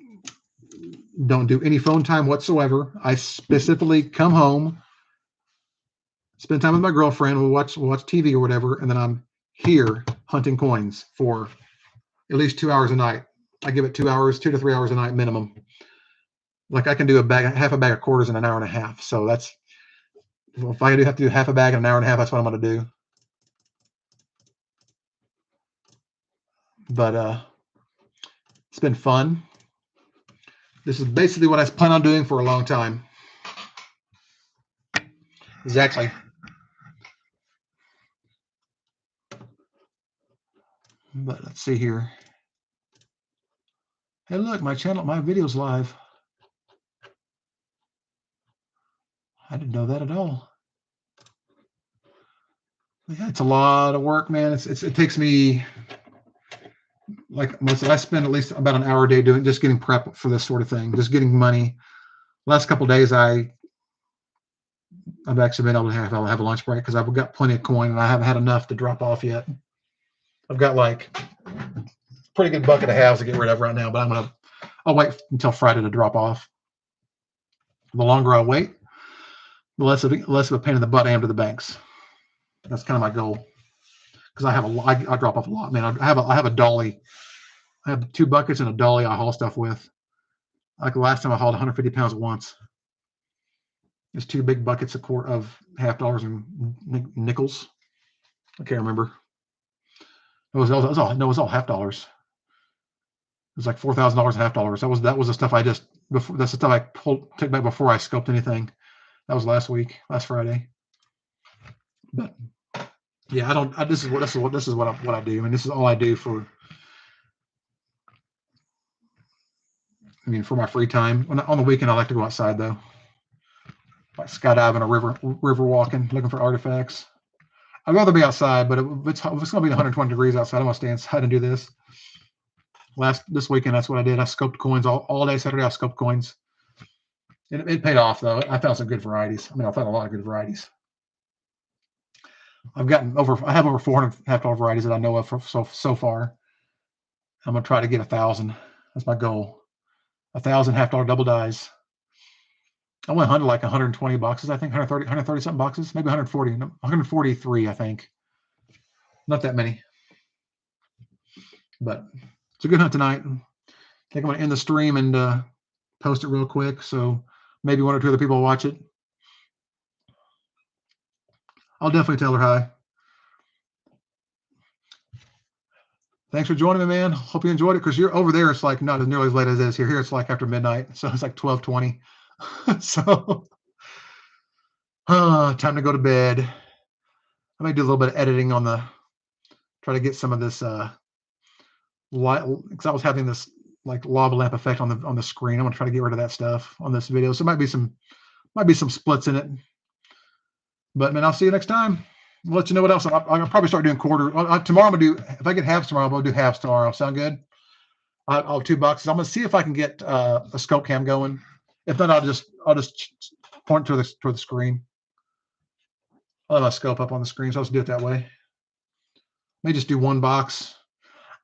don't do any phone time whatsoever. I specifically come home, spend time with my girlfriend, we'll watch TV or whatever, and then I'm here hunting coins for at least 2 hours a night. I give it 2 hours, 2 to 3 hours a night minimum. Like I can do half a bag of quarters in an hour and a half. So that's, if I have to do half a bag in an hour and a half, that's what I'm going to do. But it's been fun. This is basically what I plan on doing for a long time. Exactly. But let's see here. Hey, look, my video's live. I didn't know that at all. Yeah, it's a lot of work, man. It takes me, like I spend at least about an hour a day just getting prep for this sort of thing, just getting money. Last couple of days, I've actually been able to have a lunch break because I've got plenty of coin and I haven't had enough to drop off yet. I've got like a pretty good bucket of halves to get rid of right now, but I'll wait until Friday to drop off. The longer I wait, the less of a pain in the butt I am to the banks. That's kind of my goal, because I drop off a lot, man. I have a dolly. I have 2 buckets and a dolly I haul stuff with. Like the last time I hauled 150 pounds at once. There's 2 big buckets of $half and nickels. I can't remember. It was all half dollars. It was like $4,000 and half dollars. That was the stuff that's the stuff I took back before I scoped anything. That was last Friday. But yeah, this is what I do. I mean, this is all I do for my free time. On the weekend, I like to go outside though, like skydiving or river walking, looking for artifacts. I'd rather be outside, but if it's going to be 120 degrees outside, I want to stay inside and do this. this weekend, that's what I did. I scoped coins all day Saturday. I scoped coins. It paid off though. I found some good varieties. I mean, I found a lot of good varieties. I have over 400 half-dollar varieties that I know of so far. I'm gonna try to get 1,000. That's my goal. 1,000 half-dollar double dies. I went hunted like 120 boxes, I think, 130 something boxes, maybe 143, I think. Not that many, but it's a good hunt tonight. I think I'm gonna end the stream and post it real quick, so maybe one or two other people will watch it. I'll definitely tell her hi. Thanks for joining me, man. Hope you enjoyed it, because you're over there. It's like not as nearly as late as it is here. Here it's like after midnight, so it's like 12:20. So time to go to bed. I may do a little bit of editing on try to get some of this light, because I was having this like lava lamp effect on the screen. I'm gonna try to get rid of that stuff on this video. So might be some splits in it. But man, I'll see you next time. I'll let you know what else. I'll probably start doing quarter. Tomorrow I'm gonna do, if I get halves tomorrow, I'm gonna do halves tomorrow. Sound good? I'll have 2 boxes. I'm gonna see if I can get a scope cam going. If not, I'll just point toward the screen. I'll have my scope up on the screen, so I'll just do it that way. May just do 1 box.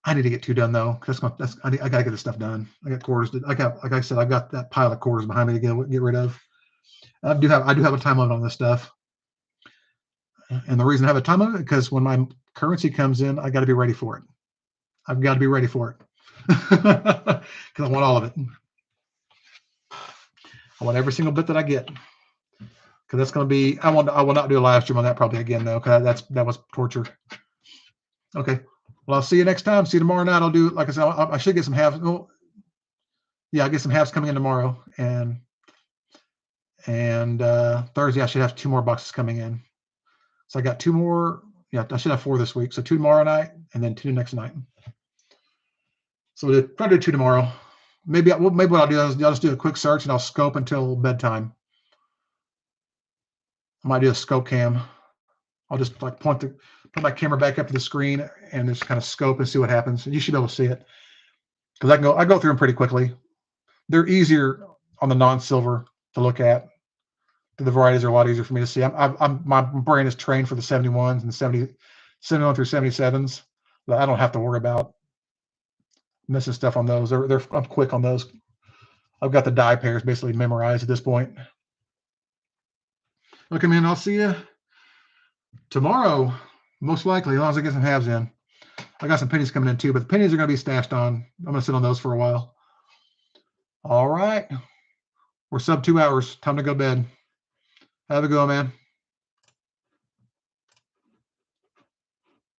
I need to get 2 done though. I gotta get this stuff done. I got quarters. Like I said, I've got that pile of quarters behind me to get rid of. I do have a time limit on this stuff. And the reason I have a time limit is because when my currency comes in, I got to be ready for it. I've got to be ready for it, because I want all of it. I want every single bit that I get, because that's going to be. I will not do a live stream on that probably again though, because that was torture. Okay, well, I'll see you next time. See you tomorrow night. I'll do, like I said, I should get some halves. Oh, yeah, I get some halves coming in tomorrow, and Thursday I should have 2 more boxes coming in. So I got 2 more. Yeah, I should have 4 this week. So 2 tomorrow night, and then 2 next night. So we'll try to do 2 tomorrow. Maybe what I'll do is I'll just do a quick search and I'll scope until bedtime. I might do a scope cam. I'll just like put my camera back up to the screen and just kind of scope and see what happens. And you should be able to see it, because I go through them pretty quickly. They're easier on the non-silver to look at. The varieties are a lot easier for me to see. My brain is trained for the 71s and 71 through 77s. But I don't have to worry about missing stuff on those. I'm quick on those. I've got the die pairs basically memorized at this point. Okay, man, I'll see you tomorrow, most likely, as long as I get some halves in. I got some pennies coming in too, but the pennies are going to be stashed on. I'm going to sit on those for a while. All right. We're sub 2 hours. Time to go to bed. Have a good one, man.